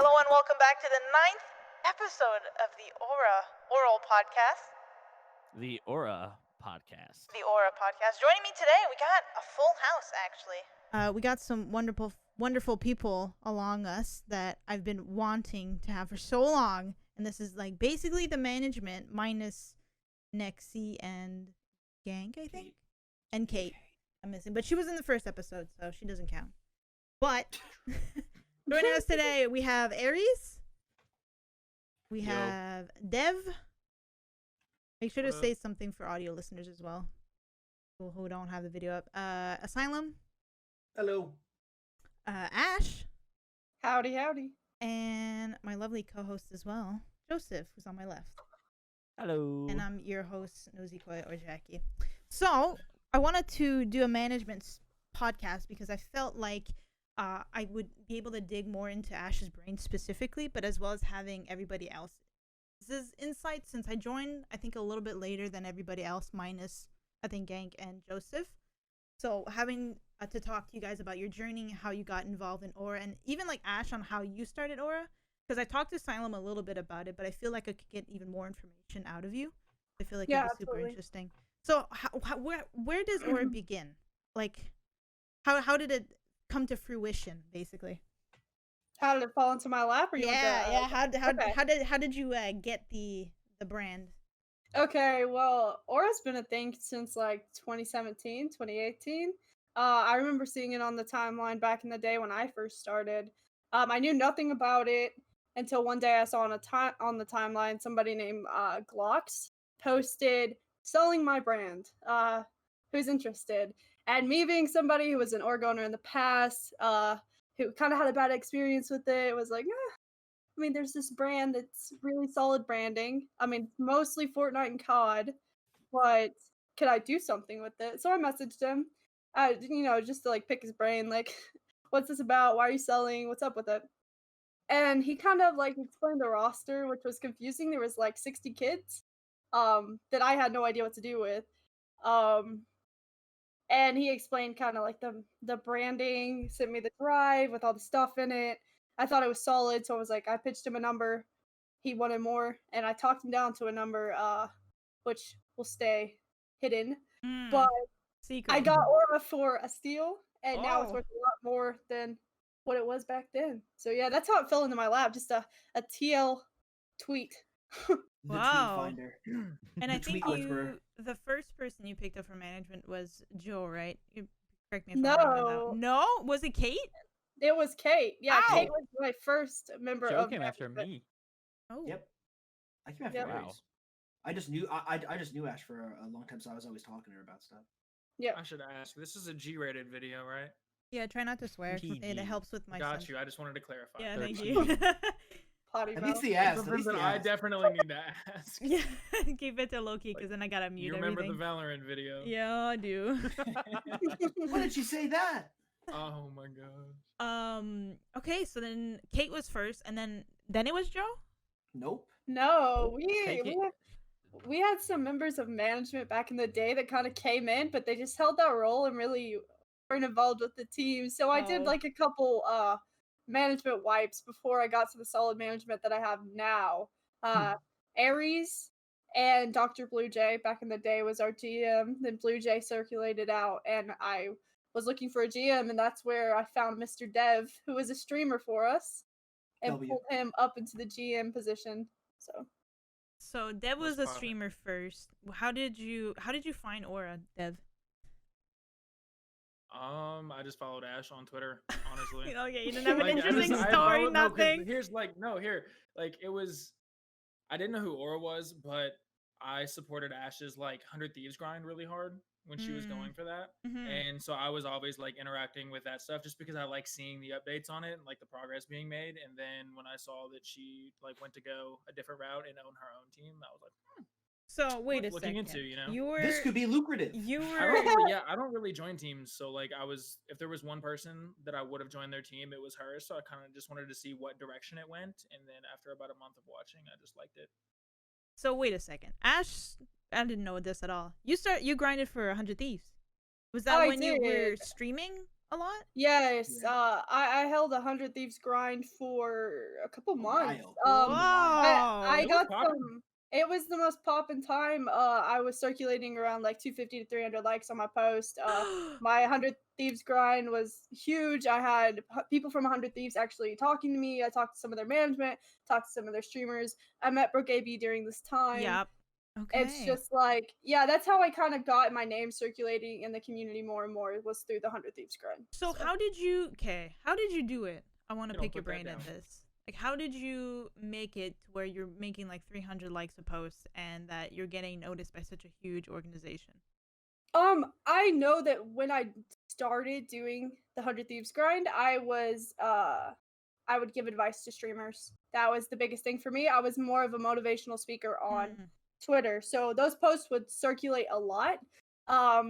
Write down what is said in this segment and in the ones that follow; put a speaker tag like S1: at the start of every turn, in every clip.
S1: Hello and welcome back to the 9th episode of the Oral Podcast.
S2: The OraPodcast.
S1: The Aura Podcast. Joining me today, we got a full house, actually.
S3: We got some wonderful people along us that I've been wanting to have for so long. And this is like basically the management minus Nexie and Gang, I think. And Kate. I'm missing. But she was in the first episode, so she doesn't count. But joining us today, we have Aries. We have Dev. Make sure to say something for audio listeners as well, who don't have the video up. Asylum.
S4: Hello.
S3: Ash.
S5: Howdy, howdy.
S3: And my lovely co-host as well, Joseph, who's on my left.
S2: Hello.
S3: And I'm your host, Nosy Koi or Jackie. So I wanted to do a management podcast because I felt like I would be able to dig more into Ash's brain specifically, but as well as having everybody else's insight, since I joined, I think, a little bit later than everybody else, minus, I think, Gank and Joseph. So having to talk to you guys about your journey, how you got involved in Aura, and even like Ash on how you started Aura, because I talked to Asylum a little bit about it, but I feel like I could get even more information out of you. I feel like it was super interesting. So where does Aura begin? Like, how did it come to fruition, basically?
S5: How did it fall into my lap? Or
S3: How did you get the brand?
S5: Okay, well, Aura's been a thing since like 2017, 2018. I remember seeing it on the timeline back in the day when I first started. I knew nothing about it until one day I saw on the timeline somebody named Glocks posted selling my brand. Who's interested? And me being somebody who was an Oregoner in the past, who kind of had a bad experience with it, was like, I mean, there's this brand that's really solid branding. I mean, mostly Fortnite and COD, but could I do something with it? So I messaged him, just to like pick his brain, like, what's this about? Why are you selling? What's up with it? And he kind of like explained the roster, which was confusing. There was like 60 kids, that I had no idea what to do with. And he explained kind of like the branding, sent me the drive with all the stuff in it. I thought it was solid, so I was like, I pitched him a number. He wanted more, and I talked him down to a number, which will stay hidden. But
S3: secret.
S5: I got Aura for a steal, and now it's worth a lot more than what it was back then. So yeah, that's how it fell into my lap. Just a TL tweet.
S3: Wow. And I think the first person you picked up for management was Joe, right? You correct me if I'm wrong. No, was it Kate?
S5: It was Kate. Yeah, Kate was my first member
S2: Joe
S5: of
S2: came after
S5: management.
S2: me.
S3: Oh.
S4: Yep. I came after Aries. I just knew Ash for a long time, so I was always talking to her about stuff.
S5: Yeah.
S6: I should ask. This is a G-rated video, right?
S3: Yeah, try not to swear. It helps with my
S6: Got you. I just wanted to clarify.
S3: Yeah, thank you.
S5: Potty
S4: At least the ass.
S6: I definitely need to ask.
S3: Yeah, keep it to low key, because then I gotta mute
S6: You remember
S3: everything.
S6: the Valorant video?
S3: Yeah, I do.
S4: Why did she say that?
S6: Oh my gosh.
S3: Okay, so then Kate was first, and then it was Joe?
S4: Nope.
S5: No, we had some members of management back in the day that kind of came in, but they just held that role and really weren't involved with the team. So I did like a couple management wipes before I got to the solid management that I have now. Aries and Dr. Blue Jay back in the day was our GM. Then Blue Jay circulated out, and I was looking for a GM, and that's where I found Mr. Dev, who was a streamer for us, and pulled him up into the GM position.
S3: So Dev was a streamer first. How did you find Aura, Dev?
S6: I just followed Ash on Twitter, honestly.
S3: Okay, you didn't have an interesting story, nothing.
S6: It was, I didn't know who Aura was, but I supported Ash's 100 Thieves grind really hard when she was going for that. And so I was always interacting with that stuff just because I like seeing the updates on it and the progress being made. And then when I saw that she went to go a different route and own her own team, I was like,
S3: So wait a second.
S4: This could be lucrative.
S6: I don't really join teams, so if there was one person that I would have joined their team, it was her. So I kind of just wanted to see what direction it went, and then after about a month of watching, I just liked it.
S3: So wait a second, Ash. I didn't know this at all. You grinded for 100 Thieves. Was that when you were streaming a lot?
S5: Yes,
S4: Yeah.
S5: I held 100 Thieves grind for a couple months.
S4: while.
S5: I
S3: Wow.
S5: got
S6: poppin'.
S5: some. It was the most poppin' time. I was circulating around like 250 to 300 likes on my post. My 100 Thieves grind was huge. I had people from 100 Thieves actually talking to me. I talked to some of their management, talked to some of their streamers. I met Brooke AB during this time.
S3: Yep. Okay.
S5: It's just like, yeah, that's how I kind of got my name circulating in the community more and more, was through the 100 Thieves grind.
S3: So how did you do it? I want to
S6: You don't
S3: pick your
S6: put
S3: brain
S6: that
S3: at
S6: down.
S3: this. Like, how did you make it to where you're making like 300 likes a post and that you're getting noticed by such a huge organization?
S5: I know that when I started doing the 100 Thieves grind, I would give advice to streamers. That was the biggest thing for me. I was more of a motivational speaker on Twitter. So those posts would circulate a lot.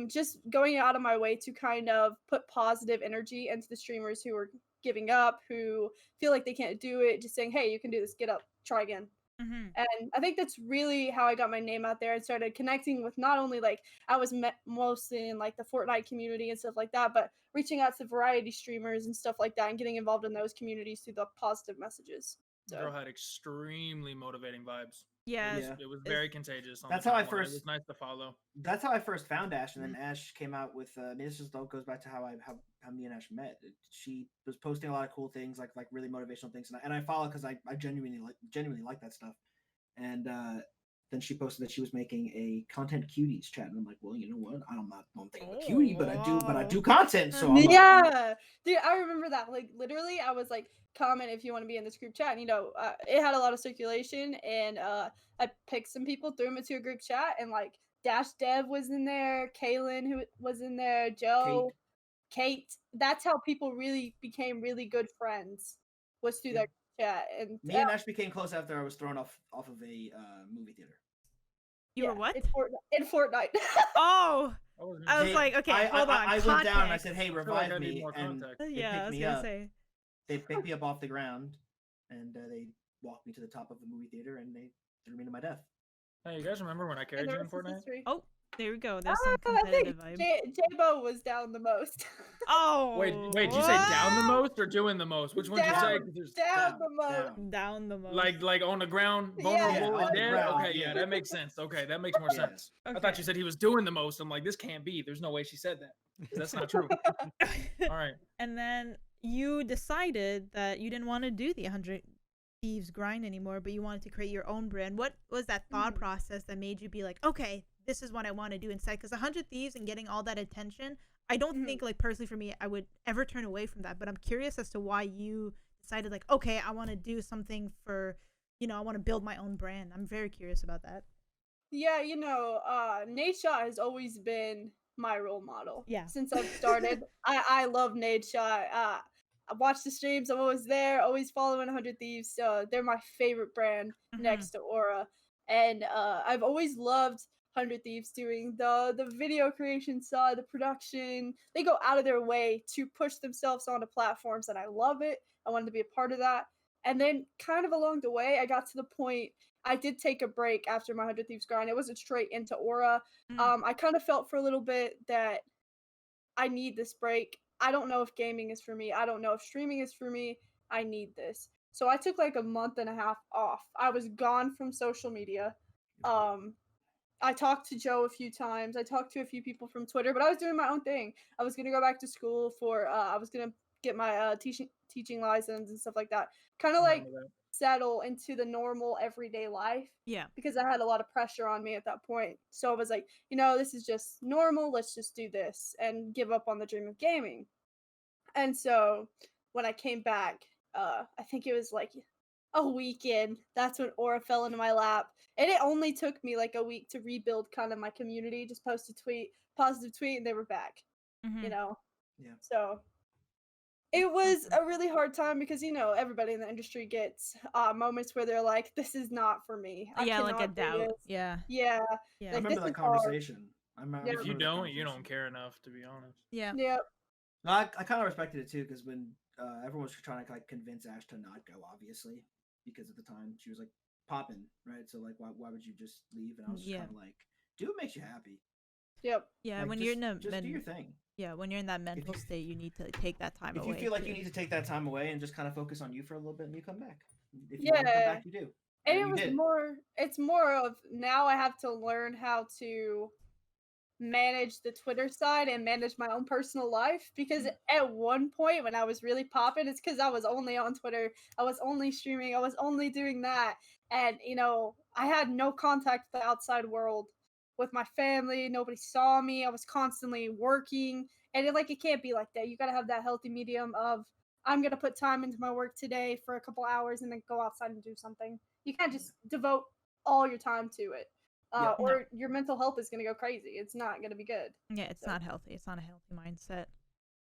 S5: Just going out of my way to kind of put positive energy into the streamers who are giving up, who feel like they can't do it, just saying, hey, you can do this, get up, try again. And I think that's really how I got my name out there and started connecting with not only like I was mostly in like the Fortnite community and stuff like that, but reaching out to variety streamers and stuff like that and getting involved in those communities through the positive messages.
S6: The girl had extremely motivating vibes.
S3: Yeah.
S6: It was very contagious.
S4: That's how I
S6: It
S4: first.
S6: was nice to follow.
S4: That's how I first found Ash, and then Ash came out with. I mean, this just all goes back to how me and Ash met. She was posting a lot of cool things, like really motivational things, and I follow because I genuinely like that stuff. And then she posted that she was making a content cuties chat, and I'm like, well, you know what? don't think I'm a cutie, but I do content. So
S5: dude, I remember that. Like literally, I was like, comment if you want to be in this group chat. And, it had a lot of circulation, and I picked some people, threw them into a group chat, and like Dash Dev was in there, Kaylin who was in there, Joe, Kate. That's how people really became really good friends. Was through that chat. And
S4: me and Ash became close after I was thrown off of a movie theater.
S3: You were what?
S5: In Fortnite.
S3: Oh, I was like, okay, hold on.
S4: I went down and I said, hey, revive me. And
S3: yeah, I was gonna say.
S4: They picked me up off the ground, and they walked me to the top of the movie theater, and they threw me to my death.
S6: Hey, you guys remember when I carried you in Fortnite?
S3: Oh, there we go. There's some competitive vibe.
S5: J-Bo was down the most.
S3: Oh.
S6: Wait, did you say down the most or doing the most? Which one did you say?
S5: Down the most.
S3: Down the most.
S6: Like on the ground, vulnerable and dead?
S4: Ground.
S6: Okay, yeah, that makes sense. Okay, that makes more sense.
S3: Okay.
S6: I thought you said he was doing the most. I'm like, this can't be. There's no way she said that. That's not true. All right.
S3: And then you decided that you didn't want to do the 100 Thieves grind anymore, but you wanted to create your own brand. What was that thought process that made you be like, okay, this is what I want to do instead? Because 100 Thieves and getting all that attention, I don't think, like, personally for me, I would ever turn away from that. But I'm curious as to why you decided, like, okay, I want to do something for, I want to build my own brand. I'm very curious about that.
S5: Yeah, Nate Shot has always been my role model.
S3: Yeah.
S5: Since I've started. I love Nate Shot. I watch the streams. I'm always there, always following 100 Thieves. They're my favorite brand next to Aura. And I've always loved 100 Thieves doing the video creation side, the production. They go out of their way to push themselves onto platforms, and I love it. I wanted to be a part of that. And then kind of along the way, I got to the point, I did take a break after my 100 Thieves grind. It wasn't straight into Aura. I kind of felt for a little bit that I need this break. I don't know if gaming is for me. I don't know if streaming is for me. I need this. So I took like a month and a half off. I was gone from social media. I talked to Joe a few times. I talked to a few people from Twitter, but I was doing my own thing. I was going to go back to school I was going to get my teaching license and stuff like that. Kind of like settle into the normal everyday life.
S3: Yeah.
S5: Because I had a lot of pressure on me at that point. So I was like, this is just normal. Let's just do this and give up on the dream of gaming. And so when I came back, I think it was like a weekend. That's when Aura fell into my lap. And it only took me like a week to rebuild kind of my community. Just post a positive tweet, and they were back.
S4: Yeah.
S5: So it was a really hard time because, everybody in the industry gets moments where they're like, this is not for me.
S3: Yeah, like a doubt. Yeah.
S5: Yeah.
S4: I remember that conversation.
S6: If you don't care enough, to be honest.
S3: Yeah.
S5: Yep.
S4: No, I kind of respected it too, because when everyone was trying to like convince Ash to not go, obviously, because at the time she was like popping, right? So like, why would you just leave? And I was just kind of like, do what makes you happy.
S5: Yep.
S3: Yeah,
S4: Like,
S3: when
S4: just,
S3: you're in a
S4: just do your thing.
S3: Yeah, when you're in that mental state, you need to take that time
S4: If
S3: away.
S4: you feel like you
S3: too.
S4: need to take that time away and just kind of focus on you for a little bit, and you come back. If you want to come
S5: Yeah.
S4: back, you do.
S5: And
S4: And
S5: it
S4: you
S5: was
S4: did.
S5: more. It's more of now I have to learn how to manage the Twitter side and manage my own personal life because at one point when I was really popping, it's because I was only on Twitter, I was only streaming, I was only doing that, and I had no contact with the outside world, with my family. Nobody saw me. I was constantly working, and it can't be like that. You gotta have that healthy medium of I'm gonna put time into my work today for a couple hours and then go outside and do something. You can't just devote all your time to it
S4: Yep.
S5: or your mental health is going to go crazy. It's not going to be good.
S3: Yeah, it's
S5: So-
S3: not healthy. It's not a healthy mindset.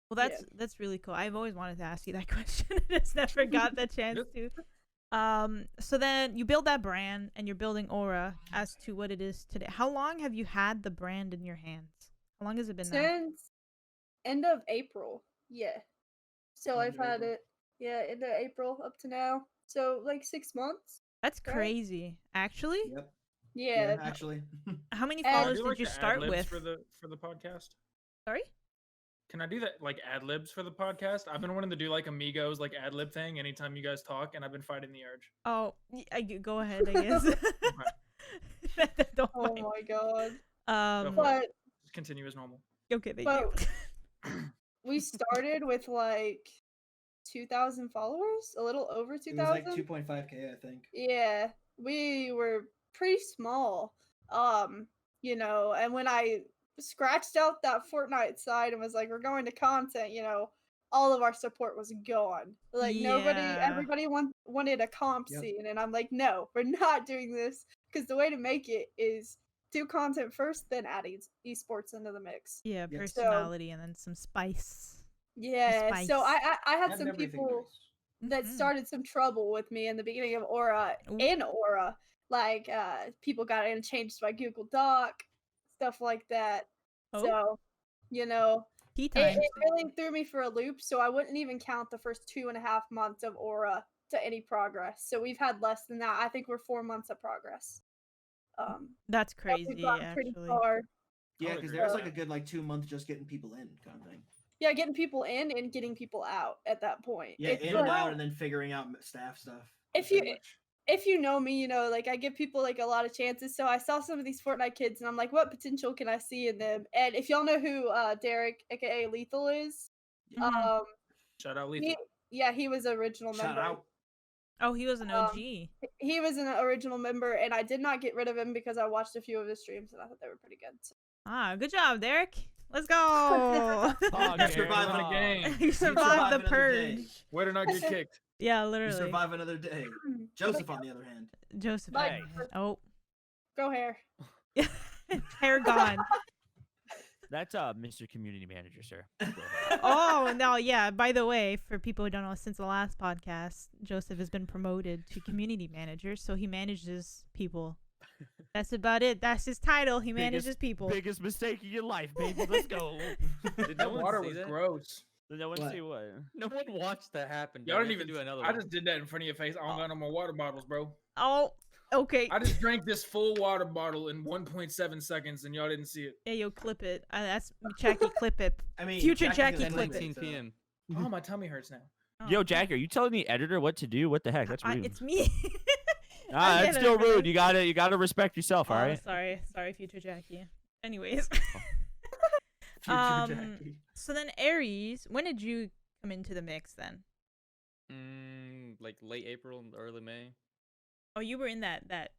S3: Well,
S5: Yeah.
S3: that's really cool. I've always wanted to ask you that question. I just never got the chance to. So then you build that brand and you're building Aura as to what it is today. How long have you had the brand in your hands? How long has it been now?
S5: Since end of April. Yeah. So
S4: End
S5: I've
S4: of
S5: had
S4: April.
S5: it, end of April up to now. So 6 months.
S3: That's
S5: right?
S3: crazy. Actually,
S4: Yep.
S5: Yeah.
S4: Actually.
S3: how many
S5: And-
S3: followers
S6: Do,
S3: did
S6: like,
S3: you
S6: the
S3: start
S6: ad-libs
S3: with?
S6: for the podcast?
S3: Sorry?
S6: Can I do that like ad libs for the podcast? I've been wanting to do like Amigos like ad lib thing anytime you guys talk, and I've been fighting the urge.
S3: Oh, go ahead, I guess. Don't
S5: Oh
S3: mind.
S5: my god.
S6: Go for it.
S5: But
S6: Just continue as normal.
S3: Okay, thank
S5: But-
S3: you.
S5: we started with 2,000 followers, a little over
S4: It was like
S5: 2,000.
S4: 2.5K, I think.
S5: Yeah, we were pretty small. And when I scratched out that Fortnite side and was like, we're going to content, all of our support was gone.
S3: Yeah.
S5: Everybody wanted a comp
S4: Yep.
S5: scene, and I'm like, no, we're not doing this because the way to make it is do content first, then add esports into the mix.
S3: Yeah,
S4: Yep.
S3: personality and then some spice.
S5: Yeah,
S3: Spice.
S5: so I had
S4: Have
S5: some
S4: everything
S5: people
S4: nice.
S5: that
S3: Mhm.
S5: started some trouble with me in the beginning of Aura.
S3: Ooh.
S5: In Aura, people got in and changed my Google Doc, stuff like that.
S3: Oh.
S5: So,
S3: Tea
S5: it,
S3: time.
S5: it really threw me for a loop. So I wouldn't even count the first 2.5 months of Aura to any progress. So we've had less than that. I think we're 4 months of progress.
S3: That's
S5: but we've
S3: crazy,
S5: gotten pretty
S3: actually.
S5: far.
S4: Yeah,
S6: would
S4: because
S6: agree
S4: there was
S6: with
S4: like a good 2 months just getting people in kind of thing.
S5: Yeah, getting people in and getting people out at that point.
S4: Yeah,
S5: It's
S4: in
S5: like-
S4: and out, and then figuring out staff stuff.
S5: If
S4: pretty
S5: you-
S4: much.
S5: if you know me, I give people a lot of chances. So I saw some of these Fortnite kids, and I'm like, what potential can I see in them? And if y'all know who Derek, aka Lethal, is,
S3: Mhm.
S6: Shout out Lethal.
S5: he was an original
S4: Shout
S5: member.
S4: out.
S3: Oh, he was an OG.
S5: He was an original member, and I did not get rid of him because I watched a few of his streams, and I thought they were pretty good. So.
S3: Good job, Derek. Let's go.
S6: Oh,
S4: You
S6: Gary,
S4: survived
S6: what a
S4: the
S6: game.
S3: You survived the
S4: another day.
S3: purge.
S6: Way to not get kicked.
S3: Yeah,
S4: You
S3: literally.
S4: survive another day. Joseph, on the other hand.
S3: Joseph.
S5: Bye.
S3: Oh,
S5: Go hair.
S3: hair gone.
S2: That's Mr. Community Manager, sir.
S3: Oh, no, yeah. By the way, for people who don't know, since the last podcast, Joseph has been promoted to community manager, so he manages people. That's about it. That's his title. He manages people.
S2: Biggest mistake of your life, baby. Let's go.
S7: Did
S6: That
S7: no one
S6: water
S7: see
S6: was
S7: that?
S6: gross.
S2: Did no one
S4: What?
S2: see what?
S7: No one watched that happen.
S6: Y'all
S7: dog.
S6: didn't
S7: We have to
S6: even
S7: do another
S6: I
S7: one.
S6: just did that in front of your face. I don't got no more water bottles, bro.
S3: Oh, okay.
S6: I just drank this full water bottle in 1.7 seconds, and y'all didn't see it.
S3: Hey, yo, clip it. That's Jackie, clip it.
S4: I mean,
S3: Future Jackie
S4: doesn't
S3: clip
S4: like
S3: it.
S4: it,
S7: 10:19 p.m.
S6: Oh, my tummy hurts now.
S3: Oh,
S2: Yo, Jackie, are you telling the editor what to do? What the heck? That's rude.
S3: it's me.
S2: Ah,
S3: I'm
S2: that's
S3: getting
S2: still
S3: it, man.
S2: rude. You gotta respect yourself, all
S3: Oh,
S2: right?
S3: sorry, future Jackie. Anyways.
S4: Future
S3: Um,
S4: Jackie.
S3: So then Aries, when did you come into the mix then?
S7: Like late April, early May.
S3: Oh, you were in that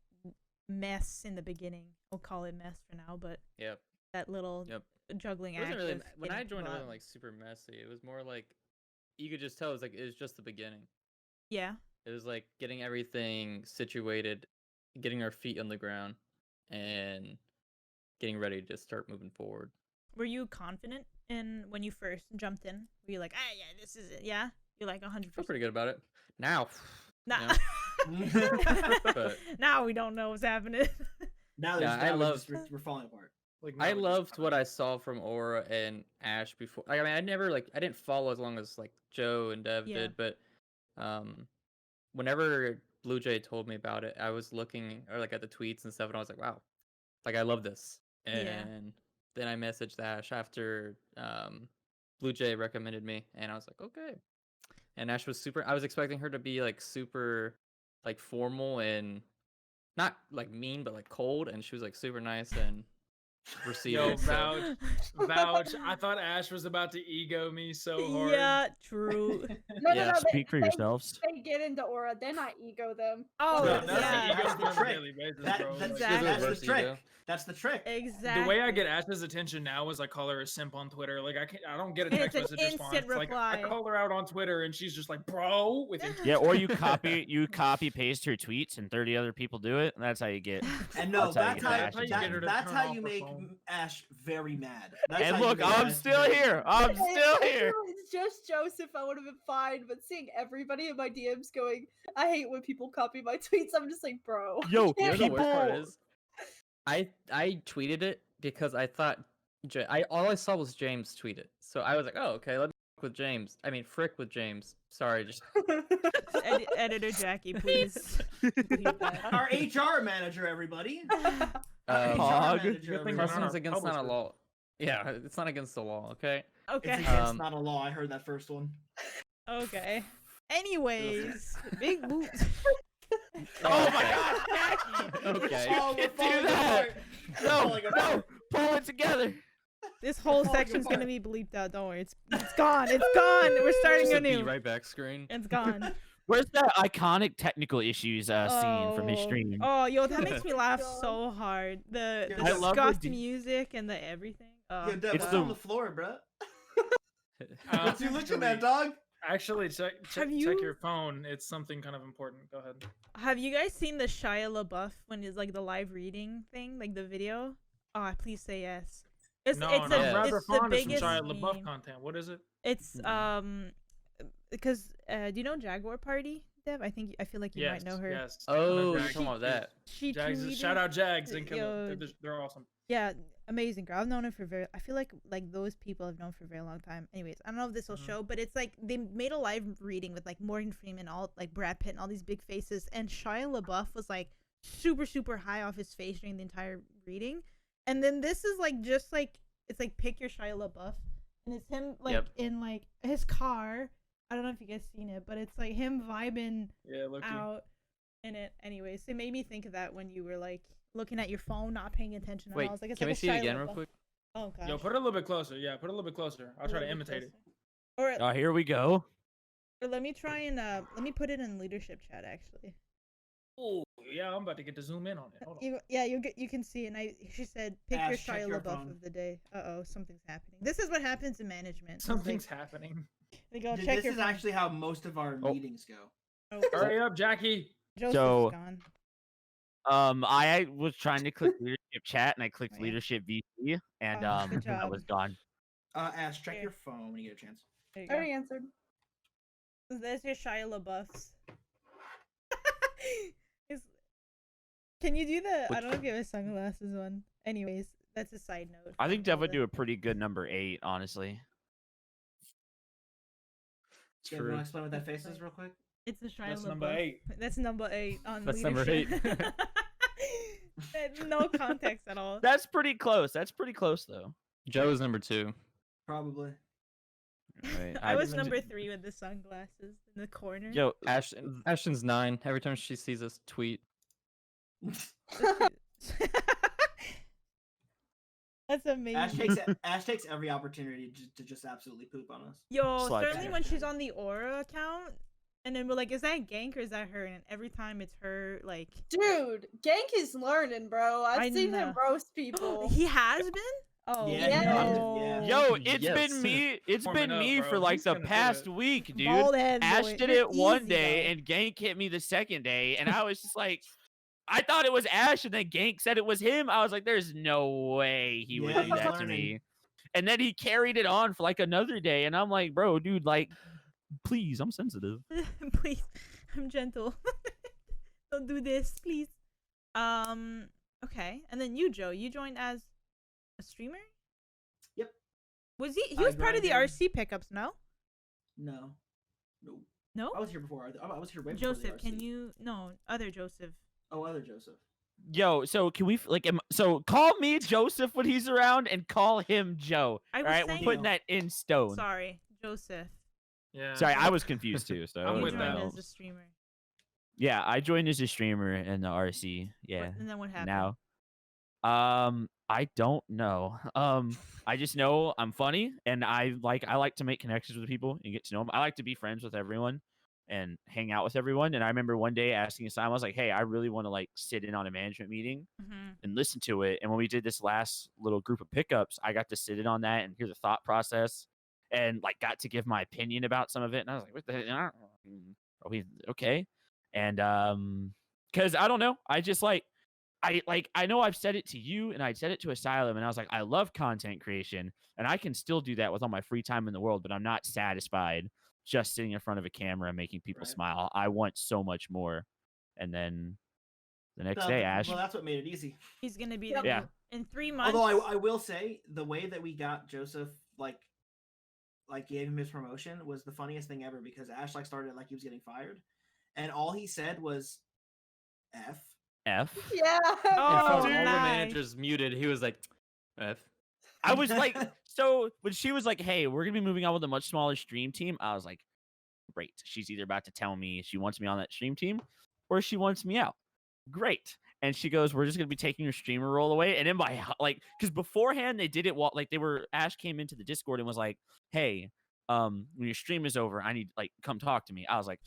S3: mess in the beginning. We'll call it mess for now, but
S7: Yep.
S3: that little
S7: Yep.
S3: juggling
S7: It
S3: act.
S7: wasn't really.
S3: of
S7: When
S3: getting
S7: I joined, it
S3: people
S7: wasn't
S3: out.
S7: like super messy. It was more like you could just tell. It was just the beginning.
S3: Yeah.
S7: It was like getting everything situated, getting our feet on the ground, and getting ready to start moving forward.
S3: Were you confident in when you first jumped in? Were you like, yeah, this is it? Yeah, you're like 100%.
S7: I feel pretty good about it now.
S3: Nah.
S7: But-
S3: Now we don't know what's happening.
S4: Now
S7: Yeah, I love-
S4: we're falling apart.
S6: Like,
S7: I
S6: no, it's
S7: loved
S6: fine.
S7: what I saw from Aura and Ash before. I mean, I never I didn't follow as long as Joe and Dev
S3: Yeah.
S7: did, but whenever Blue Jay told me about it, I was looking at the tweets and stuff, and I was like, wow, I love this.
S3: Yeah.
S7: And then I messaged Ash after Blue Jay recommended me, and I was like, okay. And Ash was super. I was expecting her to be like super, like formal and not like mean, but like cold, and she was like super nice and received
S6: Yo,
S7: it. So.
S6: vouch. I thought Ash was about to ego me so hard.
S3: Yeah, true.
S5: No,
S7: Yeah,
S2: Speak for yourselves.
S5: They get into Aura, then I ego them.
S3: Oh,
S4: No,
S6: That's
S3: yeah.
S6: the ego
S4: That's the
S6: on a
S4: trick.
S6: daily basis,
S4: That,
S6: bro.
S4: that's,
S6: Like,
S3: Exactly.
S4: that's the
S7: Reverse
S4: trick.
S7: ego.
S4: That's the trick.
S3: Exactly.
S6: the way I get Ash's attention now is I call her a simp on Twitter. Like I don't get a
S3: And
S6: text
S3: it's an
S6: message response.
S3: instant
S6: Like I
S3: reply.
S6: call her out on Twitter and she's just like, bro, with
S2: Yeah, or you copy paste her tweets and 30 other people do it. And that's how you get.
S4: And no,
S2: That's how you
S4: that's
S2: get
S4: how,
S2: Ash
S6: attention.
S4: that's
S6: Turn
S4: how
S6: off
S4: you
S6: her
S4: make
S6: phone.
S4: Ash very mad. That's
S2: And
S4: how you
S2: look,
S4: make
S2: I'm
S4: Ash
S2: still
S4: very
S2: here.
S4: mad.
S2: I'm still here.
S5: It's just Joseph. I would have been fine, but seeing everybody in my DMs going, I hate when people copy my tweets. I'm just like, bro.
S2: Yo,
S7: You know the worst part
S2: people.
S7: is, I tweeted it because I thought all I saw was James tweet it, so I was like, oh okay, let me frick with James. I mean, frick with James. Sorry, just
S3: Editor Jackie, please. Bleep that.
S4: Our HR manager, everybody. Our
S2: Hog.
S4: HR manager,
S6: Good thing
S4: everybody.
S6: we're not
S7: Cussing's
S6: our
S7: against not a
S6: publisher.
S7: law. Yeah, it's not against the law. Okay.
S4: It's
S3: Okay.
S4: against not a law. I heard that first one.
S3: Okay. Anyways, big boots.
S2: Oh my God, Jackie.
S7: Okay.
S4: Oh, we're
S2: Can't do
S4: falling
S2: that.
S4: apart.
S2: No,
S4: Falling apart.
S2: no, pull it together.
S3: This whole
S4: falling
S3: section's gonna
S4: apart.
S3: be bleeped out. Don't worry. It's gone. It's gone. We're starting
S7: Just a
S3: anew.
S7: be right back screen.
S3: It's gone.
S2: Where's that iconic technical issues scene from his
S3: Oh.
S2: stream?
S3: Oh, yo, that makes me laugh
S5: God.
S3: so hard. The
S4: Yeah,
S3: the
S4: I
S2: love the
S3: disgust
S2: de-
S3: music and the everything.
S4: Yo, Dev,
S2: It's
S4: what's
S2: the-
S4: on the floor, bro?
S6: Uh,
S4: What's you looking at, dog?
S6: Actually, check
S3: Have you-
S6: your phone. It's something kind of important. Go ahead.
S3: Have you guys seen the Shia LaBeouf when it's like the live reading thing, like the video? Oh, please say yes. It's
S6: No,
S3: it's
S6: and
S3: the,
S6: I'm rather
S3: it's the
S6: fond of some
S3: biggest
S6: Shia LaBeouf
S3: meme.
S6: content. What is it?
S3: It's because do you know Jaguar Party, Dev? I feel like you
S6: Yes,
S3: might know her.
S6: yes.
S7: Oh,
S6: Jags-
S7: you're talking about that.
S3: She
S6: Jags,
S3: tweeted,
S6: shout out Jags and
S3: Yo.
S6: Killer. They're awesome.
S3: Yeah, amazing girl. I've known her for I feel like those people I've known for a very long time. Anyways, I don't know if this will
S6: Mhm.
S3: show, but it's like they made a live reading with like Morgan Freeman, all like Brad Pitt and all these big faces, and Shia LaBeouf was like super high off his face during the entire reading. And then this is like just like it's like pick your Shia LaBeouf, and it's him like
S7: Yep.
S3: in like his car. I don't know if you guys seen it, but it's like him vibing
S6: Yeah, look.
S3: out in it. Anyways, it made me think of that when you were like looking at your phone, not paying attention.
S7: Wait,
S3: I was like, it's
S7: can
S3: like
S7: we
S3: a
S7: see it
S3: Shia
S7: again real
S3: LaBeouf.
S7: quick?
S3: Oh gosh.
S6: Yo, put it a little bit closer. Yeah, put it a little bit closer. I'll try to imitate it.
S3: Or,
S2: Oh, here we go.
S3: or let me try and let me put it in leadership chat actually.
S6: Oh, yeah, I'm about to get to zoom in on it. Hold on.
S3: You can see it. And she said pick your
S4: Ash, check
S3: Shia
S4: your
S3: LaBeouf
S4: phone.
S3: of the day. Something's happening. This is what happens in management. It's
S6: Something's
S3: like,
S6: happening.
S3: they go
S4: Dude,
S3: check
S4: this
S3: your
S4: is
S3: phone.
S4: actually how most of our
S2: Oh.
S4: meetings go.
S3: Oh,
S6: Hurry up, Jackie.
S3: Joseph's
S2: So-
S3: gone.
S2: I was trying to click leadership chat and I clicked
S3: Oh, yeah.
S2: leadership VC and
S3: Oh, good
S2: I
S3: job.
S2: was gone.
S4: Ash, check
S3: Here.
S4: your phone when you get a chance.
S3: There you
S5: I
S3: go.
S5: already answered.
S3: There's your Shia LaBeoufs. Is- Can you do the? I don't know if you have a sunglasses one. Anyways, that's a side note.
S2: I think
S3: from all
S2: Dev would
S3: the-
S2: do a pretty good number 8, honestly.
S4: Yeah, you want
S7: True.
S4: to explain what that face is real quick?
S3: It's a Shia
S6: That's
S3: LaBeouf.
S6: number 8.
S3: That's number 8 on
S7: That's number
S3: leadership. No context at all.
S2: That's pretty close. That's pretty close though.
S7: Joe is number 2.
S4: Probably.
S2: Right.
S3: I was
S2: even-
S3: number 3 with the sunglasses in the corner.
S2: Yo,
S7: Ashton's 9. Every time she sees us tweet.
S3: That's amazing.
S4: Ash takes every opportunity to just absolutely poop on us.
S3: Yo,
S2: Slide
S3: certainly
S4: check.
S3: when she's on the Aura account, and then we're like, is that Gank or is that her? And every time it's her, like,
S5: Dude, Gank is learning, bro. I've
S3: I
S5: seen
S3: know.
S5: him roast people.
S3: he has been. Oh,
S4: Yeah,
S5: he has
S3: no.
S4: been,
S2: yo, it's
S7: Yes.
S2: been me. It's
S6: Warming
S2: been
S6: up,
S2: me
S6: bro.
S2: for like
S6: He's
S2: the
S6: gonna do
S2: past
S6: it.
S2: week, dude.
S3: Bald head
S2: Ash
S3: boy.
S2: did
S3: You're
S2: it one
S3: easy,
S2: day,
S3: though.
S2: and Gank hit me the second day, and I was just like, I thought it was Ash, and then Gank said it was him. I was like, there's no way he would
S4: Yeah,
S2: do
S4: he's
S2: that to
S4: learning.
S2: me. And then he carried it on for like another day, and I'm like, bro, dude, like, please, I'm sensitive.
S3: Please, I'm gentle. Don't do this, please. Okay, and then you, Joe, you joined as a streamer.
S4: Yep.
S3: Was he? He
S4: I
S3: was part of the
S4: grinded.
S3: RC pickups, no?
S4: No.
S3: No.
S4: I was here before. I was here way before the
S3: Joseph, can
S4: RC.
S3: you? No, other Joseph.
S4: Oh, other Joseph.
S2: Yo, so can we so call me Joseph when he's around and call him Joe.
S3: I
S2: All
S3: was
S2: right, we're
S3: saying-
S2: putting that in stone.
S3: Sorry, Joseph.
S6: Yeah.
S2: Sorry, I was confused too. So
S6: I'm
S3: You
S6: with
S3: joined
S6: that.
S3: as a streamer.
S2: Yeah, I joined as a streamer in the RC. Yeah.
S3: And then what happened?
S2: Now, I don't know. I just know I'm funny, and I like to make connections with people and get to know them. I like to be friends with everyone and hang out with everyone. And I remember one day asking Simon, I was like, "Hey, I really want to sit in on a management meeting and listen to it." And when we did this last little group of pickups, I got to sit in on that and hear the thought process, and got to give my opinion about some of it. And I was like, "What the heck? Are we okay?" And because I don't know, I just I know I've said it to you and I said it to Asylum, and I was like, I love content creation and I can still do that with all my free time in the world, but I'm not satisfied just sitting in front of a camera and making people smile. I want so much more. And then the next day, Ash.
S4: Well, that's what made it easy.
S3: He's gonna be
S5: Yeah.
S3: there in 3 months.
S4: Although I will say the way that we got Joseph gave him his promotion was the funniest thing ever, because Ash started he was getting fired, and all he said was F.
S5: Yeah.
S7: And
S3: Oh,
S7: all the
S3: nice.
S7: managers muted. He was like, F.
S2: I was like, so when she was like, "Hey, we're gonna be moving on with a much smaller stream team," I was like, great. She's either about to tell me she wants me on that stream team or she wants me out. Great. And she goes, "We're just gonna be taking your streamer role away." And in my because beforehand they did it while Ash came into the Discord and was like, "Hey, when your stream is over, I need come talk to me." I was like,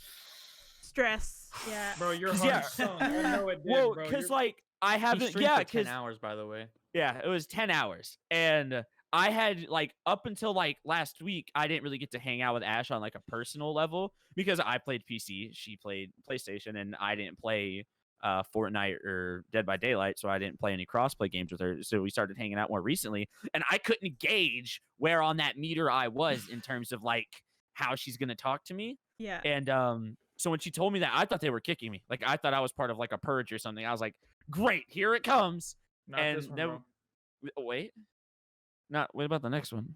S3: Stress. Yeah.
S6: Bro, your
S2: 'Cause,
S6: heart
S2: yeah.
S6: sunk. I know it did,
S2: well,
S6: bro.
S2: because
S6: You're-
S2: I
S7: He
S2: haven't,
S7: streamed
S2: yeah,
S7: for 10
S2: because
S7: hours, by the way.
S2: yeah, it was 10 hours. And I had up until last week, I didn't really get to hang out with Ash on a personal level because I played PC, she played PlayStation, and I didn't play Fortnite or Dead by Daylight, so I didn't play any crossplay games with her. So we started hanging out more recently, and I couldn't gauge where on that meter I was in terms of how she's gonna talk to me.
S3: Yeah.
S2: And so when she told me that, I thought they were kicking me. I thought I was part of a purge or something. I was like, great, here it comes.
S6: Not
S2: and
S6: this one,
S2: then-
S6: bro.
S2: Wait. What about the next one?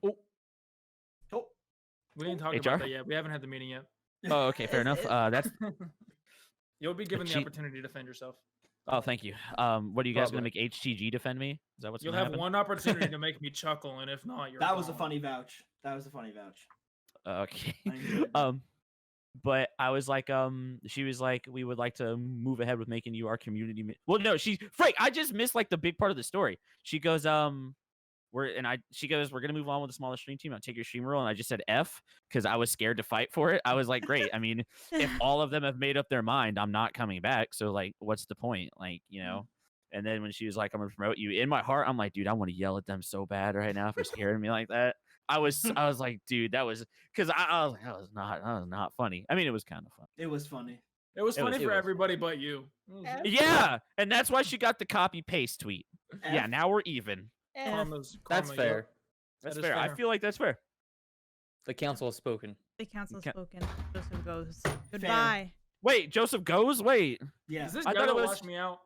S4: Oh,
S6: We didn't talk
S2: HR?
S6: about that yet. We haven't had the meeting yet.
S2: Oh, okay, fair enough. That's
S6: You'll be given the
S2: cheat-
S6: opportunity to defend yourself.
S2: oh, thank you. What are you guys gonna
S6: Probably.
S2: make HTG defend me? Is that what's
S6: You'll
S2: gonna
S6: have
S2: happen?
S6: one opportunity to make me chuckle, and if not, you're
S4: that was a
S6: gone.
S4: funny vouch. That was a funny vouch.
S2: Okay.
S4: I enjoyed that.
S2: But I was like, she was like, "We would like to move ahead with making you our community." Well, no, Frank. I just missed the big part of the story. She goes, she goes, "We're gonna move on with a smaller stream team. I'll take your streamer role." And I just said F because I was scared to fight for it. I was like, great. I mean, if all of them have made up their mind, I'm not coming back. So what's the point? And then when she was like, "I'm gonna promote you," in my heart, I'm like, dude, I want to yell at them so bad right now for scaring me like that. I was like, dude, that was because I was like, that was not funny. I mean, it was kind of fun.
S4: It was funny.
S6: It was funny
S2: it
S6: for
S2: was
S6: everybody but you.
S5: F.
S2: Yeah, and that's why she got the copy paste tweet. Yeah,
S4: F.
S2: now we're even.
S5: F.
S6: Karma's,
S7: That's
S6: karma,
S7: fair.
S2: That's
S6: That is
S2: fair. I
S6: fair.
S2: feel like that's fair.
S7: The council has spoken.
S3: The council has
S2: Ca-
S3: spoken. Joseph goes. Goodbye.
S2: Wait, Joseph goes. Wait,
S4: Yeah.
S6: Is this
S2: I thought
S6: gonna
S2: it was-
S6: wash me out?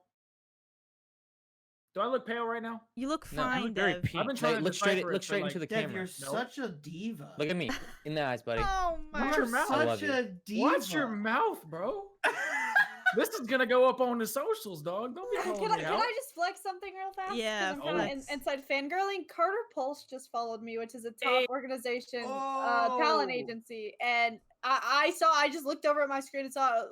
S6: Do I look pale right now?
S3: You look
S7: No, you
S3: fine,
S2: look very
S3: Dev.
S2: pink.
S6: I've been
S7: Hey,
S6: trying to
S7: look straight,
S6: decipher it
S7: look
S6: for,
S7: straight
S6: like,
S7: into the
S4: Dev,
S7: camera.
S4: you're
S6: Nope.
S4: such a diva.
S7: Look at me in the eyes, buddy.
S3: Oh my
S6: Watch your
S4: You're
S6: mouth.
S7: I love
S4: such
S7: you.
S4: a diva.
S6: Watch your mouth, bro. This is gonna go up on the socials, dog. Don't be calling
S5: Can I,
S6: me
S5: can
S6: out.
S5: I just flex something real fast? 'Cause
S3: Yeah,
S5: I'm kinda
S3: flex.
S5: inside fangirling. Carter Pulse just followed me, which is a top
S6: Hey.
S5: organization,
S4: Oh.
S5: talent agency, and I just looked over at my screen and saw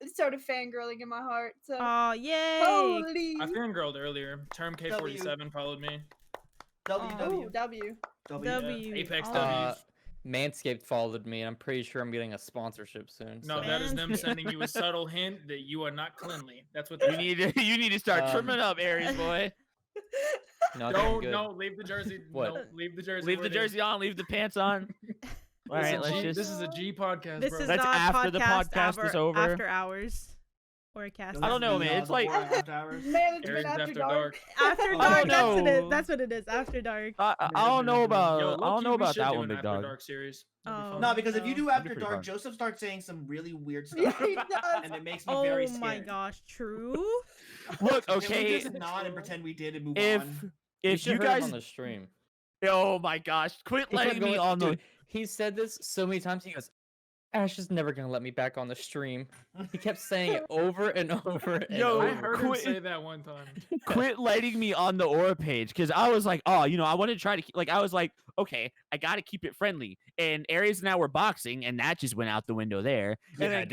S5: it started fangirling in my heart. So
S3: Oh, yay.
S5: holy,
S6: I fangirled earlier. Term K47 followed me.
S4: W.
S5: oh, W.
S3: W.
S6: Apex
S3: Oh.
S6: W.
S7: Manscaped followed me, and I'm pretty sure I'm getting a sponsorship soon.
S6: No,
S7: so-
S6: that is them
S3: Man.
S6: sending you a subtle hint that you are not cleanly. That's what
S2: you
S6: they
S2: need to start
S7: Um,
S2: trimming up, Aries boy.
S7: No, I think I'm
S6: Don't
S7: good.
S6: no, leave the jersey.
S7: What?
S6: No, leave the jersey.
S2: Leave
S6: where
S2: the
S6: it is.
S2: jersey on. Leave the pants on. All
S6: This
S2: right,
S6: is
S2: let's
S6: G-
S2: just.
S6: This is a G podcast,
S3: This
S6: bro.
S3: is
S2: That's
S3: not
S2: after the podcast
S3: after,
S2: is over.
S3: After hours. Or a cast.
S2: I don't know, man. It's like-
S4: After hours.
S5: Management
S6: Aries
S5: after,
S6: after
S5: dark.
S6: dark.
S3: After
S4: Oh,
S3: dark. That's what
S2: no.
S3: That's what it is. After dark.
S2: I don't know about.
S6: Yo,
S2: I don't
S6: low-key,
S2: know
S6: we
S2: about
S6: should
S2: that
S6: do
S2: one,
S6: an
S2: big
S6: After
S2: dog.
S6: Dark series. That'd be
S3: Oh.
S6: fun.
S4: No, because if you do
S2: That'd
S4: After
S2: be pretty
S4: Dark,
S2: fun.
S4: Joseph starts saying some really weird
S5: Yeah,
S4: stuff,
S5: he does.
S4: and it makes me
S3: Oh
S4: very scared.
S3: my gosh. True.
S2: Look,
S4: Can we
S2: okay.
S4: just nod and pretend we did and move
S2: If
S4: on?
S7: You
S2: if
S7: should
S2: you
S7: heard him
S2: guys,
S7: on the stream,
S2: oh my gosh, quit
S7: He kept
S2: letting me
S7: going-
S2: on the.
S7: dude, he said this so many times. He goes, Ash is never gonna let me back on the stream. He kept saying it over and over and
S2: Yo,
S7: over.
S6: I heard him
S2: quit-
S6: say that one time.
S2: Quit letting me on the Aura page because I was like, oh, I want to try to keep, I was like, okay, I got to keep it friendly. And Aries and I were boxing, and that just went out the window there.
S7: Yeah,
S2: And
S7: I
S2: then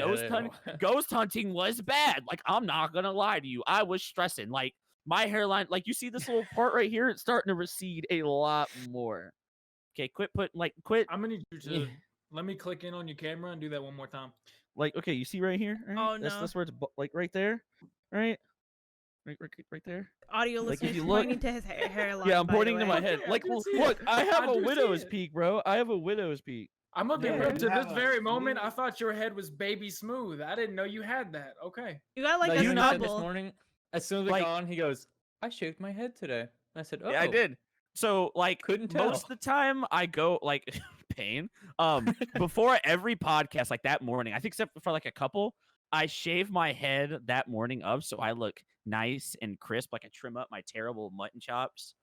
S7: did.
S2: ghost hunting was bad. Like, I'm not gonna lie to you, I was stressing. Like, my hairline, like, you see this little part right here, it's starting to recede a lot more. Okay, quit.
S6: I'm gonna need you to let me click in on your camera and do that one more time.
S2: Like, okay, you see right here? Right?
S3: Oh,
S2: That's where it's like right there, right? Right there.
S3: Audio
S2: Like, if
S3: listeners
S2: you look-
S3: pointing to his hairline.
S2: Yeah, I'm
S3: by the
S2: pointing to my
S3: way.
S2: head.
S6: I
S2: Like,
S6: do see
S2: look,
S6: it.
S2: I have
S6: I
S2: a
S6: do see
S2: widow's
S6: it.
S2: peak, bro. I have a widow's peak.
S6: I'm gonna be
S4: Yeah,
S6: real.
S4: you
S6: To
S4: have
S6: this
S4: a-
S6: very
S4: you
S6: moment,
S4: need-
S6: I thought your head was baby smooth. I didn't know you had that. Okay.
S3: You got like
S7: No,
S3: a
S7: you know what, this
S3: stubble.
S7: morning, as soon as we
S2: Like-
S7: got on, he goes, "I shaved my head today." And I said, "Oh,
S2: Yeah, I did. So, like,
S7: Couldn't
S2: most
S7: tell.
S2: of the time I go, like, pain. Before every podcast, like that morning, I think except for like a couple, I shave my head that morning of, so I look nice and crisp. Like, I trim up my terrible mutton chops.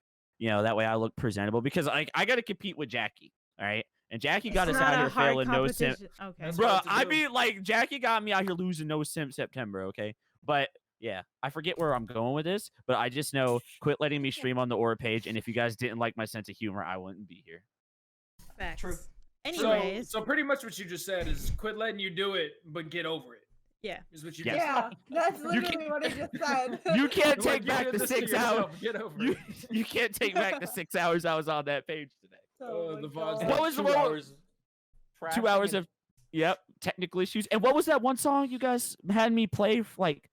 S2: That way I look presentable because like I got to compete with Jackie. All right, and Jackie got
S3: It's
S2: us
S3: not
S2: out
S3: a
S2: here
S3: hard
S2: failing no sim.
S3: competition. Okay.
S6: That's
S2: Bro,
S6: hard to
S2: I
S6: do.
S2: mean, like, Jackie got me out here losing no sim September, okay? But yeah, I forget where I'm going with this, but I just know quit letting me stream on the Aura page, and if you guys didn't like my sense of humor, I wouldn't be here.
S3: Facts.
S4: True.
S3: Anyways,
S6: So pretty much what you just said is quit letting you do it, but get over it.
S3: Yeah.
S6: Is what you
S2: Yes.
S6: just
S5: Yeah, that's
S2: You
S5: literally what he just said.
S2: You can't
S6: Like,
S2: take
S6: you
S2: back
S6: did
S2: the
S6: this to
S2: 6 hours.
S6: yourself, Get over
S2: You,
S6: it.
S2: you can't take back the 6 hours I was on that page today.
S5: Oh my
S6: the VODs.
S5: God.
S2: What was the
S7: 2
S2: one-
S7: hours?
S2: 2 hours of, yep, technical issues. And what was that one song you guys had me play like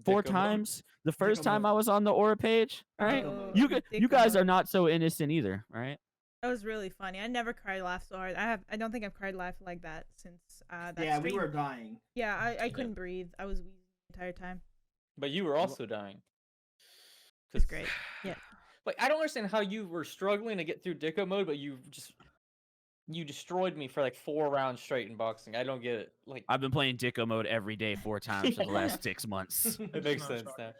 S2: 4
S7: Dicko mode.
S2: times the first
S4: Dicko
S2: time
S4: mode.
S2: I was on the Aura page? All right,
S4: Oh,
S2: you guys are not so innocent either, all right?
S3: that was really funny. I never cried laugh so hard. I don't think I've cried laugh like that since that
S4: Yeah, we
S3: stream.
S4: were dying.
S3: Yeah, I couldn't breathe. I was wheezing the entire time.
S7: But you were also dying.
S3: It was
S7: 'Cause-
S3: great. Yeah.
S7: Like, I don't understand how you were struggling to get through Dicko mode, but you destroyed me for like 4 rounds straight in boxing. I don't get it. Like,
S2: I've been playing Dicko mode every day 4 times for the last 6 months.
S7: it makes
S6: not
S7: sense
S6: shocking.
S7: now.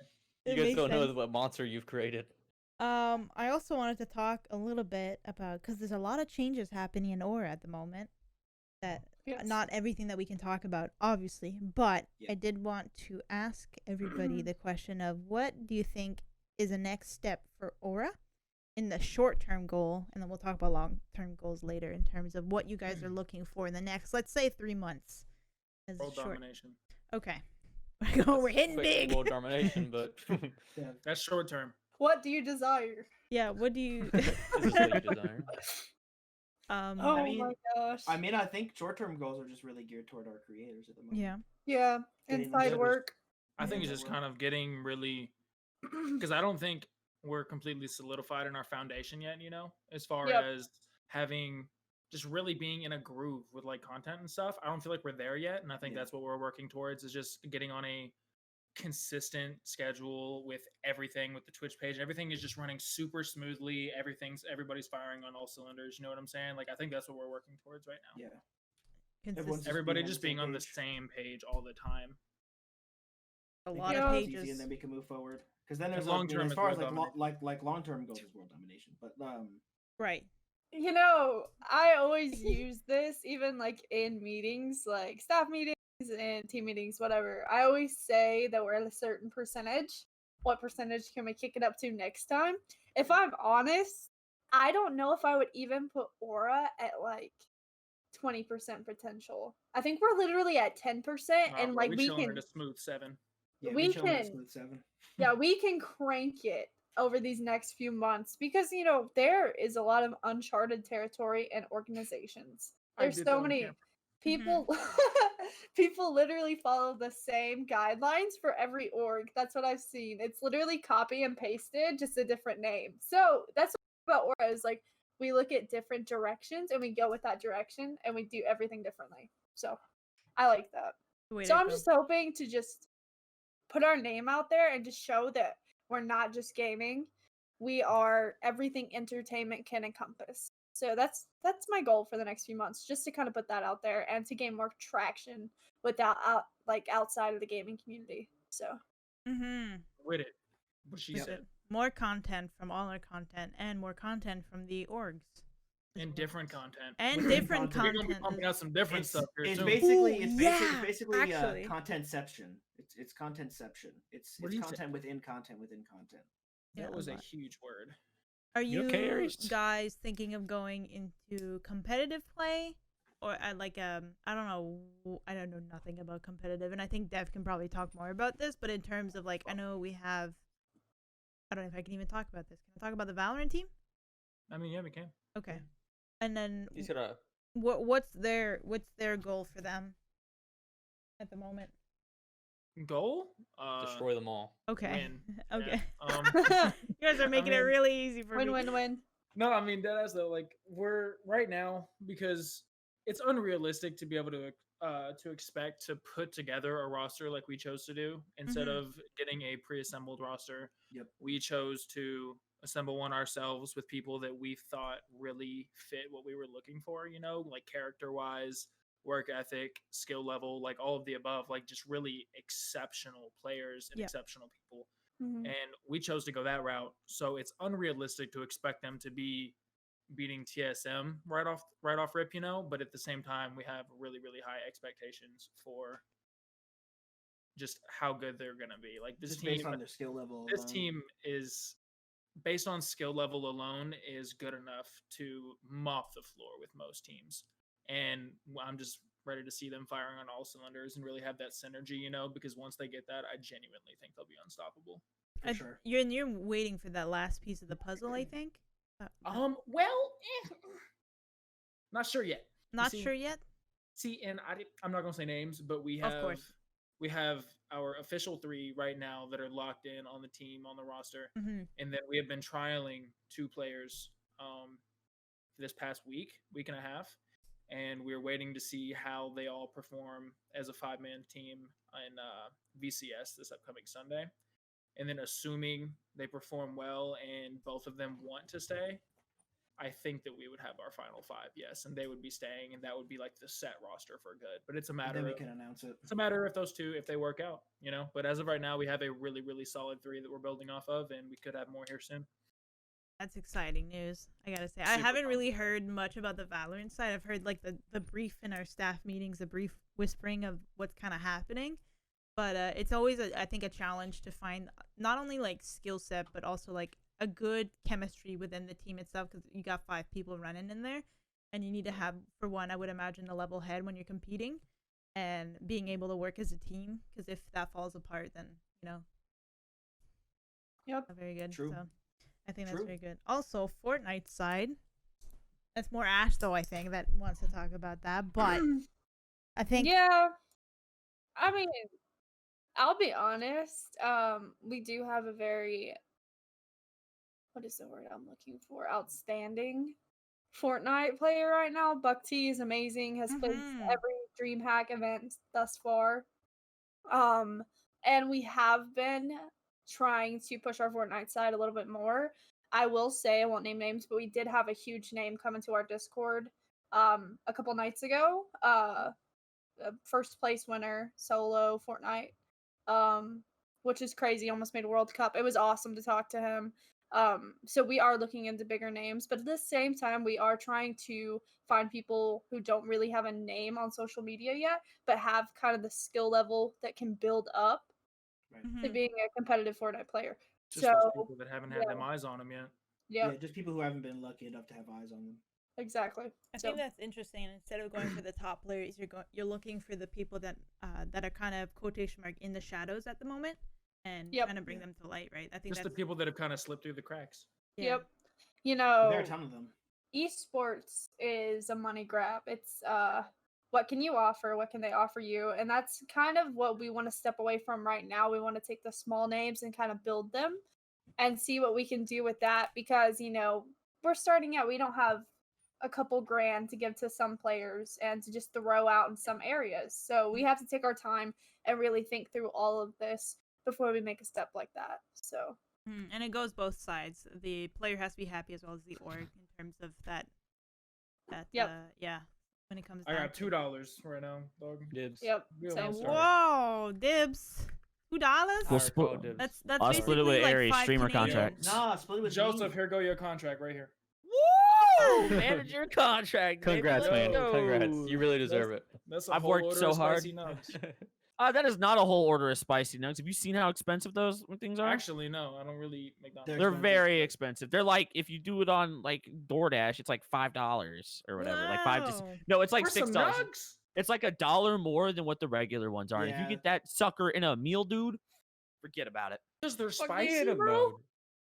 S3: It
S7: You guys
S3: makes
S7: don't know
S3: sense.
S7: what monster you've created.
S3: I also wanted to talk a little bit about because there's a lot of changes happening in Aura at the moment. That
S5: Yes.
S3: not everything that we can talk about, obviously, but
S4: Yeah.
S3: I did want to ask everybody the question of what do you think is the next step for Aura in the short-term goal, and then we'll talk about long-term goals later in terms of what you guys are looking for in the next, let's say, 3 months. As
S6: World
S3: short.
S6: domination.
S3: Okay, we're hitting
S7: Quick
S3: big.
S7: world domination, but
S4: Yeah.
S6: That's short term.
S5: What do you desire?
S3: Yeah, what do you?
S7: is this what you desire?
S5: Oh
S4: I mean,
S5: my gosh.
S4: I think short-term goals are just really geared toward our creators at the moment.
S3: Yeah.
S5: Yeah,
S4: Getting
S5: inside
S4: those-
S5: work.
S6: I think
S4: Yeah.
S6: it's just kind of getting really because I don't think we're completely solidified in our foundation yet, as far
S5: Yep.
S6: as having just really being in a groove with like content and stuff. I don't feel like we're there yet. And I think
S4: Yeah.
S6: that's what we're working towards is just getting on a consistent schedule with everything with the Twitch page. Everything is just running super smoothly. Everybody's firing on all cylinders. You know what I'm saying? Like I think that's what we're working towards right now.
S4: Yeah.
S3: Consistent.
S4: Everyone's just
S6: Everybody
S4: being on the
S6: just
S4: same
S6: being on the
S4: page.
S6: same page all the time.
S3: A
S4: I
S3: lot
S4: think
S3: of
S5: Yeah.
S4: it's easy,
S3: pages.
S4: and then we can move forward. Because then
S6: And
S4: there's
S6: long-term
S4: as
S6: is
S4: far as
S6: world
S4: like long-term goals is world domination, but
S3: Right.
S5: You know, I always use this even like in meetings, like staff meetings and team meetings, whatever. I always say that we're at a certain percentage. What percentage can we kick it up to next time? If I'm honest, I don't know if I would even put Aura at like 20% potential. I think we're literally at 10%, and like we
S6: chilling
S5: can,
S6: at a smooth 7.
S4: yeah,
S5: We
S4: chilling at
S5: can-
S4: smooth 7.
S5: yeah, we can crank it over these next few months because there is a lot of uncharted territory and organizations.
S6: I
S5: There's
S6: did
S5: so
S6: that on
S5: many
S6: camera.
S5: people. People literally follow the same guidelines for every org. That's what I've seen. It's literally copy and pasted, just a different name. So that's what about Aura is like. We look at different directions and we go with that direction and we do everything differently. So I like that.
S3: Way
S5: So
S3: to
S5: I'm
S3: go.
S5: just hoping to just put our name out there and just show that we're not just gaming. We are everything entertainment can encompass. So that's my goal for the next few months, just to kind of put that out there and to gain more traction without outside of the gaming community. So
S3: Mm-hmm.
S6: With it. What she
S4: Yep.
S6: said.
S3: More content from all our content and more content from the orgs.
S6: And different content.
S3: And different
S6: We're gonna be
S3: content.
S6: pumping out some different stuff here
S4: It's
S6: soon.
S4: basically
S3: Ooh,
S4: basically
S3: actually.
S4: contentception. It's contentception. It's
S6: What do you say?
S4: content within content within content.
S3: Yeah,
S6: That was a
S3: but-
S6: huge word.
S3: Are
S2: You
S3: you
S2: okay, Aries?
S3: guys thinking of going into competitive play, or I don't know nothing about competitive, and I think Dev can probably talk more about this. But in terms of I know we have, I don't know if I can even talk about this. Can I talk about the Valorant team?
S6: I mean, yeah, we can.
S3: Okay, and then
S7: He's gonna
S3: what's their goal for them at the moment?
S6: Goal?
S7: destroy them all.
S3: Okay,
S6: Win.
S3: okay.
S6: Yeah.
S3: You guys are making it
S6: mean,
S3: really easy for me.
S5: Win.
S6: No, I mean deadass though. Like we're right now because it's unrealistic to be able to expect to put together a roster like we chose to do instead
S3: Mhm.
S6: of getting a pre-assembled roster.
S4: Yep.
S6: We chose to assemble one ourselves with people that we thought really fit what we were looking for. You know, like character-wise, work ethic, skill level, like all of the above. Like just really exceptional players and
S3: Yep.
S6: exceptional people.
S5: Mhm.
S6: And we chose to go that route. So it's unrealistic to expect them to be beating TSM right off rip, you know. But at the same time, we have really, really high expectations for just how good they're gonna be. Like this
S4: Just
S6: team,
S4: based on their skill level.
S6: this
S4: alone.
S6: team is based on skill level alone is good enough to mop the floor with most teams. And I'm just ready to see them firing on all cylinders and really have that synergy, you know, because once they get that, I genuinely think they'll be unstoppable.
S4: For sure.
S3: You're waiting for that last piece of the puzzle, I think.
S6: Well, not sure yet.
S3: Not
S6: see-
S3: sure yet.
S6: See, and I'm not gonna say names, but we have
S3: Of course.
S6: we have our official 3 right now that are locked in on the team on the roster,
S3: Mm-hmm.
S6: and then we have been trialing 2 players this past week and a half, and we're waiting to see how they all perform as a 5-man team in VCS this upcoming Sunday. And then assuming they perform well and both of them want to stay, I think that we would have our final 5, yes, and they would be staying, and that would be like the set roster for good. But it's a
S4: And
S6: matter
S4: then we
S6: of
S4: can announce it.
S6: it's a matter of those 2 if they work out, you know. But as of right now, we have a really, really solid 3 that we're building off of, and we could have more here soon.
S3: That's exciting news. I gotta say, I
S6: Super
S3: haven't
S6: pumped.
S3: really heard much about the Valorant side. I've heard the brief in our staff meetings, the brief whispering of what's kind of happening. But it's always I think a challenge to find not only skill set but also a good chemistry within the team itself, because you got 5 people running in there, and you need to have, for one, I would imagine, a level head when you're competing and being able to work as a team, because if that falls apart, then
S5: Yep.
S3: not very good.
S4: True.
S3: So I think that's
S4: True.
S3: very good. Also, Fortnite side, that's more Ash though, I think, that wants to talk about that, but I think
S5: Yeah. I mean, I'll be honest. We do have a very, what is the word I'm looking for? Outstanding Fortnite player right now. Buck T is amazing. Has played
S3: Mhm.
S5: every DreamHack event thus far. And we have been trying to push our Fortnite side a little bit more. I will say, I won't name names, but we did have a huge name come into our Discord a couple nights ago. A first place winner solo Fortnite, which is crazy. Almost made a World Cup. It was awesome to talk to him. So we are looking into bigger names, but at the same time, we are trying to find people who don't really have a name on social media yet, but have kind of the skill level that can build up
S4: Right.
S5: to
S3: Mhm.
S5: being a competitive Fortnite player.
S6: Just those
S5: So,
S6: people that haven't had them eyes on them yet.
S5: yeah,
S4: Yeah, just people who haven't been lucky enough to have eyes on them.
S5: exactly.
S3: I
S5: So,
S3: think that's interesting. And instead of going for the top players, you're looking for the people that are kind of quotation mark in the shadows at the moment, and
S5: Yep.
S3: trying to bring
S4: Yeah.
S3: them to light, right? I think
S6: Just the
S3: that's
S6: people that have kind of slipped through the cracks.
S3: yeah.
S5: yep. You
S4: There are a
S5: know,
S4: ton of them.
S5: esports is a money grab. It's what can you offer? What can they offer you? And that's kind of what we want to step away from right now. We want to take the small names and kind of build them and see what we can do with that, because we're starting out. We don't have a couple grand to give to some players and to just throw out in some areas. So we have to take our time and really think through all of this before we make a step like that. So
S3: And it goes both sides. The player has to be happy as well as the org in terms of that.
S5: Yep.
S3: Yeah. When it comes
S6: I
S3: down
S6: got
S3: to
S6: $2 right now, dog.
S7: Dibs.
S5: yep.
S6: Real
S5: So,
S6: monster.
S3: Whoa, dibs. $2?
S2: We'll
S7: I
S2: split-
S7: recall dibs.
S3: That's
S2: I'll split it
S3: basically
S2: with
S3: like
S2: Aries,
S3: 5
S2: streamer
S3: Canadian.
S2: contracts.
S4: Nah, split it with
S6: Joseph,
S4: me.
S6: here go your contract right here.
S2: go, manager contract. baby,
S7: Congrats,
S2: let's
S7: man.
S2: go.
S7: Congrats. You really deserve it.
S6: That's a
S2: I've
S6: whole
S2: worked
S6: order
S2: so
S6: of
S2: hard.
S6: spicy nugs.
S2: That is not a whole order of spicy nugs. Have you seen how expensive those things are?
S6: Actually, no, I don't really McDonald's.
S4: They're
S2: They're
S4: expensive.
S2: very expensive. They're like if you do it on like DoorDash, it's like $5 or whatever. Like
S3: Wow.
S2: no, it's like
S6: For some
S2: $6.
S6: nugs?
S2: It's like $1 more than what the regular ones are. And if you
S4: Yeah.
S2: get that sucker in a meal, dude, forget about it.
S6: Because they're
S7: Fuck
S6: spicy,
S7: yeah,
S6: bro.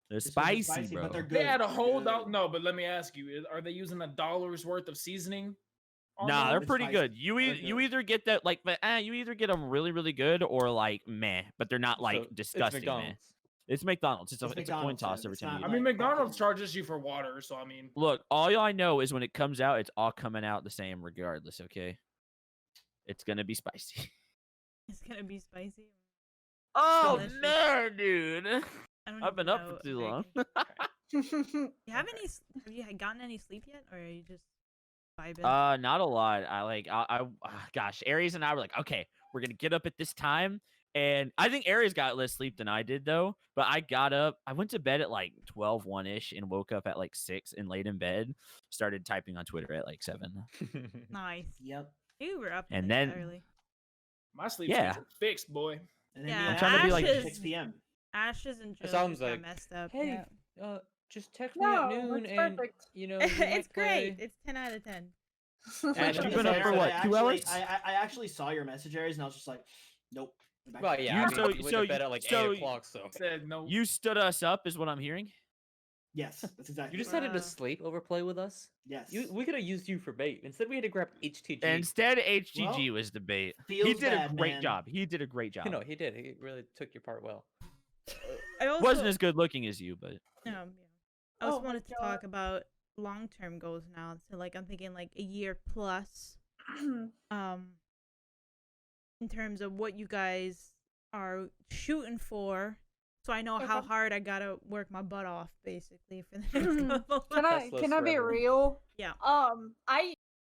S2: They're
S4: It's really
S2: spicy, bro.
S4: but they're
S6: They
S4: good.
S6: had a
S4: They're
S6: whole
S4: good.
S6: no, but let me ask you: are they using $1's worth of seasoning? on
S2: Nah,
S6: them?
S2: they're
S4: It's
S2: pretty
S4: spicy.
S2: good. You
S4: They're
S2: you
S4: good.
S2: either get that like, you either get them really really good or like meh, but they're not like
S7: So,
S2: disgusting.
S7: It's
S2: meh.
S7: McDonald's.
S2: It's McDonald's. It's a
S4: It's
S2: coin
S4: McDonald's,
S2: toss
S4: yeah.
S2: every
S4: It's
S2: time.
S4: not
S2: You
S6: I
S2: eat
S6: mean,
S4: like
S6: McDonald's
S4: fucking-
S6: charges you for water, so I mean,
S2: Look, all I know is when it comes out, it's all coming out the same regardless. Okay, it's gonna be spicy.
S3: It's gonna be spicy.
S2: Oh
S3: Delicious.
S2: man, dude,
S3: I don't
S2: I've been
S3: even
S2: up
S3: know
S2: for too long.
S3: Have you gotten any sleep yet, or are you just vibing?
S2: Not a lot. Gosh, Aries and I were like, okay, we're gonna get up at this time, and I think Aries got less sleep than I did though. But I got up. I went to bed at like 1 ish, and woke up at like 6 and laid in bed. Started typing on Twitter at like 7.
S3: Nice.
S4: Yep.
S3: You were up
S2: And
S3: like
S2: then-
S3: that early.
S6: my sleep
S2: Yeah.
S6: schedule fixed, boy.
S4: And then
S3: Yeah,
S4: me
S2: I'm
S4: and
S2: trying to be
S4: Ash
S2: like-
S4: at 6 p.m.
S3: Ashes and Joe
S7: sounds
S3: just got
S7: like,
S3: messed up.
S7: Hey,
S3: yeah.
S7: just text me
S5: No,
S7: at noon
S5: it's
S7: and
S5: perfect.
S7: you know
S3: It's great. It's 10 out of 10.
S2: And
S4: To
S2: you've
S4: be
S2: been up
S4: fair,
S2: for what,
S4: I
S2: 2 hours?
S4: I actually saw your message, Aries, and I was just like, nope. Back
S7: Well,
S4: to
S7: yeah.
S2: You-
S7: I mean,
S2: so-
S7: we went
S2: so-
S7: to bed at like
S2: so-
S7: 8 o'clock, so
S6: Said no.
S2: You stood us up, is what I'm hearing.
S4: Yes, that's exactly.
S7: you decided
S4: right.
S3: Wow.
S7: to sleep overplay with us.
S4: Yes.
S7: We could have used you for bait. Instead, we had to grab HTG.
S2: Instead, HGG
S4: Well,
S2: was the bait. He
S4: feels
S2: did a
S4: bad,
S2: great
S4: man.
S2: job. He did a great job.
S7: No, he did. He really took your part well.
S3: I also
S2: Wasn't as good looking as you, but
S3: yeah. I also
S5: Oh my
S3: wanted to
S5: God.
S3: talk about long-term goals now. So like I'm thinking like a year plus. In terms of what you guys are shooting for, so I know how
S5: Okay.
S3: hard I gotta work my butt off basically for the next couple
S5: Can
S3: months.
S5: I
S7: Teslas
S5: be
S7: forever.
S5: real?
S3: Yeah.
S5: I'm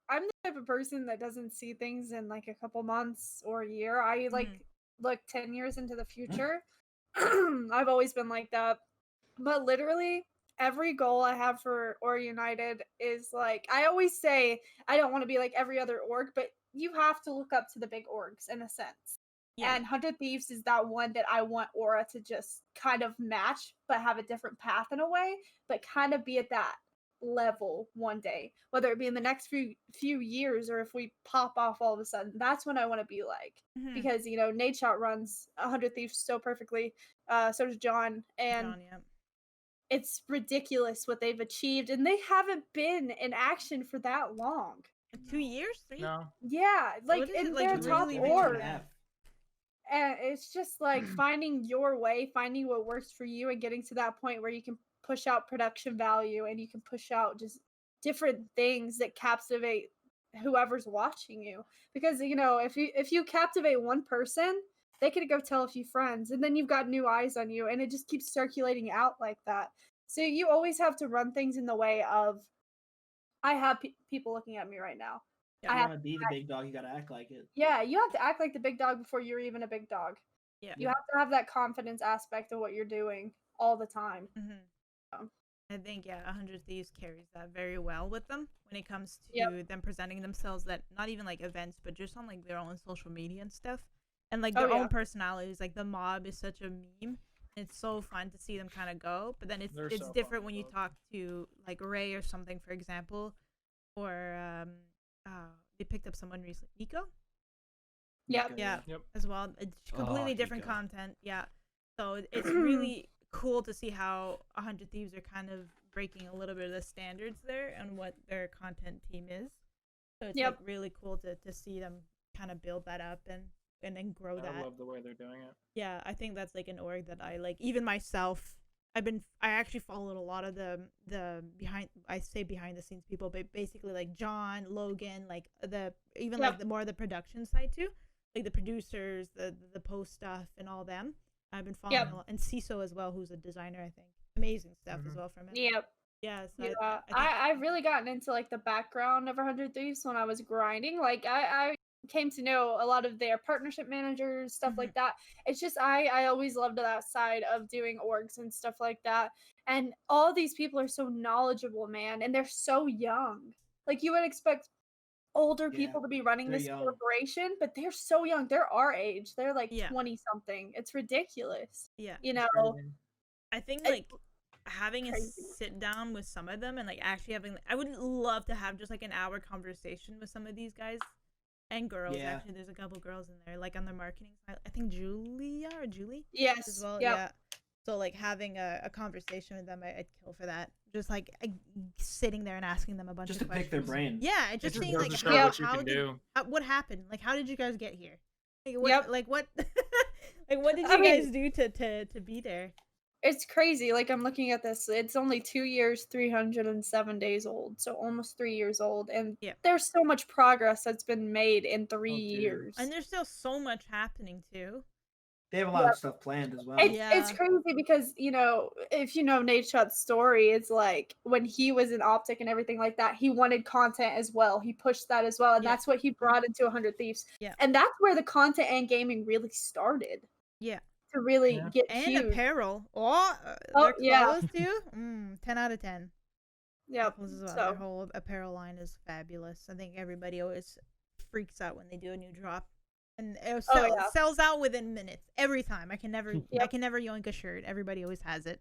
S5: the type of person that doesn't see things in like a couple months or a year. I like
S3: Mhm.
S5: look 10 years into the future. I've always been like that. But literally every goal I have for OraUnited is like I always say I don't want to be like every other org, but you have to look up to the big orgs in a sense.
S3: Yeah.
S5: And 100 Thieves is that one that I want Aura to just kind of match, but have a different path in a way, but kind of be at that level one day, whether it be in the next few years or if we pop off all of a sudden. That's when I want to be like,
S3: Mhm.
S5: because you know Nate Shot runs 100 Thieves so perfectly. So does John, and
S3: John, yeah.
S5: it's ridiculous what they've achieved, and they haven't been in action for that long.
S3: 2 years, 3.
S6: No.
S5: Yeah, like
S3: what is
S5: and
S3: it, like,
S5: they're top
S3: really,
S4: Maybe
S3: really
S4: two and a
S5: org.
S4: half.
S5: And it's just like finding your way, finding what works for you, and getting to that point where you can push out production value and you can push out just different things that captivate whoever's watching you. Because you know, if you captivate one person, they could go tell a few friends, and then you've got new eyes on you, and it just keeps circulating out like that. So you always have to run things in the way of, I have people looking at me right now.
S4: If
S5: I
S4: you
S5: have
S4: want to be the big dog, you gotta act like it.
S5: Yeah, you have to act like the big dog before you're even a big dog.
S3: Yeah.
S5: You have to have that confidence aspect of what you're doing all the time.
S3: Mhm.
S5: Um,
S3: I think 100 Thieves carries that very well with them when it comes to
S5: Yep.
S3: them presenting themselves, that not even like events, but just on like their own social media and stuff, and like
S5: Oh,
S3: their
S5: yeah.
S3: own personalities. Like the mob is such a meme. It's so fun to see them kind of go, but then it's
S6: They're
S3: it's
S6: so fun
S3: different
S6: to
S3: when you
S6: go.
S3: talk to like Ray or something, for example, or they picked up someone recently, Nico.
S5: Yep.
S3: Yeah,
S6: Yep.
S3: as well. It's completely different
S2: Nico.
S3: content. Yeah. So it's really cool to see how 100 Thieves are kind of breaking a little bit of the standards there and what their content team is. So it's
S5: Yep.
S3: like really cool to see them kind of build that up and then grow
S6: I
S3: that.
S6: love the way they're doing it.
S3: Yeah, I think that's like an org that I like. Even myself, I actually followed a lot of the behind the scenes people, but basically like John, Logan, like even like
S5: Yep.
S3: the more of the production side too, like the producers, the post stuff and all them. I've been following
S5: Yep.
S3: a lot, and CISO as well, who's a designer, I think. Amazing stuff as
S6: Mhm.
S3: well from him.
S5: Yep.
S3: Yeah, so
S5: Yeah.
S3: I think,
S5: I've really gotten into like the background of 100 Thieves when I was grinding. Like I came to know a lot of their partnership managers, stuff like that. It's just I always loved that side of doing orgs and stuff like that. And all these people are so knowledgeable, man, and they're so young. Like you would expect older people to be running this corporation, but they're so young. They're our age. They're like 20 something. It's ridiculous.
S3: Yeah.
S5: You know,
S3: I think like having a sit down with some of them and like actually having, I would love to have just like an hour conversation with some of these guys and girls. Actually, there's a couple girls in there, like on the marketing side. I think Julie.
S5: Yes.
S3: As well.
S5: Yep.
S3: Yeah. So like having a conversation with them, I'd kill for that. Just like sitting there and asking them a bunch
S4: just
S3: of
S4: questions.
S3: Pick
S4: their brain.
S3: Yeah, just saying like what happened? Like how did you guys get here? Like what like what like what did you guys do to be there?
S5: It's crazy. Like I'm looking at this. It's only 2 years, 307 days old. So almost 3 years old. And there's so much progress that's been made in 3 years.
S3: And there's still so much happening too.
S4: They have a lot of stuff planned as well.
S5: It's crazy because, you know, if you know Nate Schutt's story, it's like when he was in Optic and everything like that, he wanted content as well. He pushed that as well. And that's what he brought into 100 Thieves. Yeah. And that's where the content and gaming really started.
S3: Yeah.
S5: To really get
S3: and
S5: huge.
S3: Apparel. Their clothes too. 10 out of 10.
S5: Yeah.
S3: Their whole apparel line is fabulous. I think everybody always freaks out when they do a new drop. And it sells out within minutes every time. I can never yoink a shirt. Everybody always has it,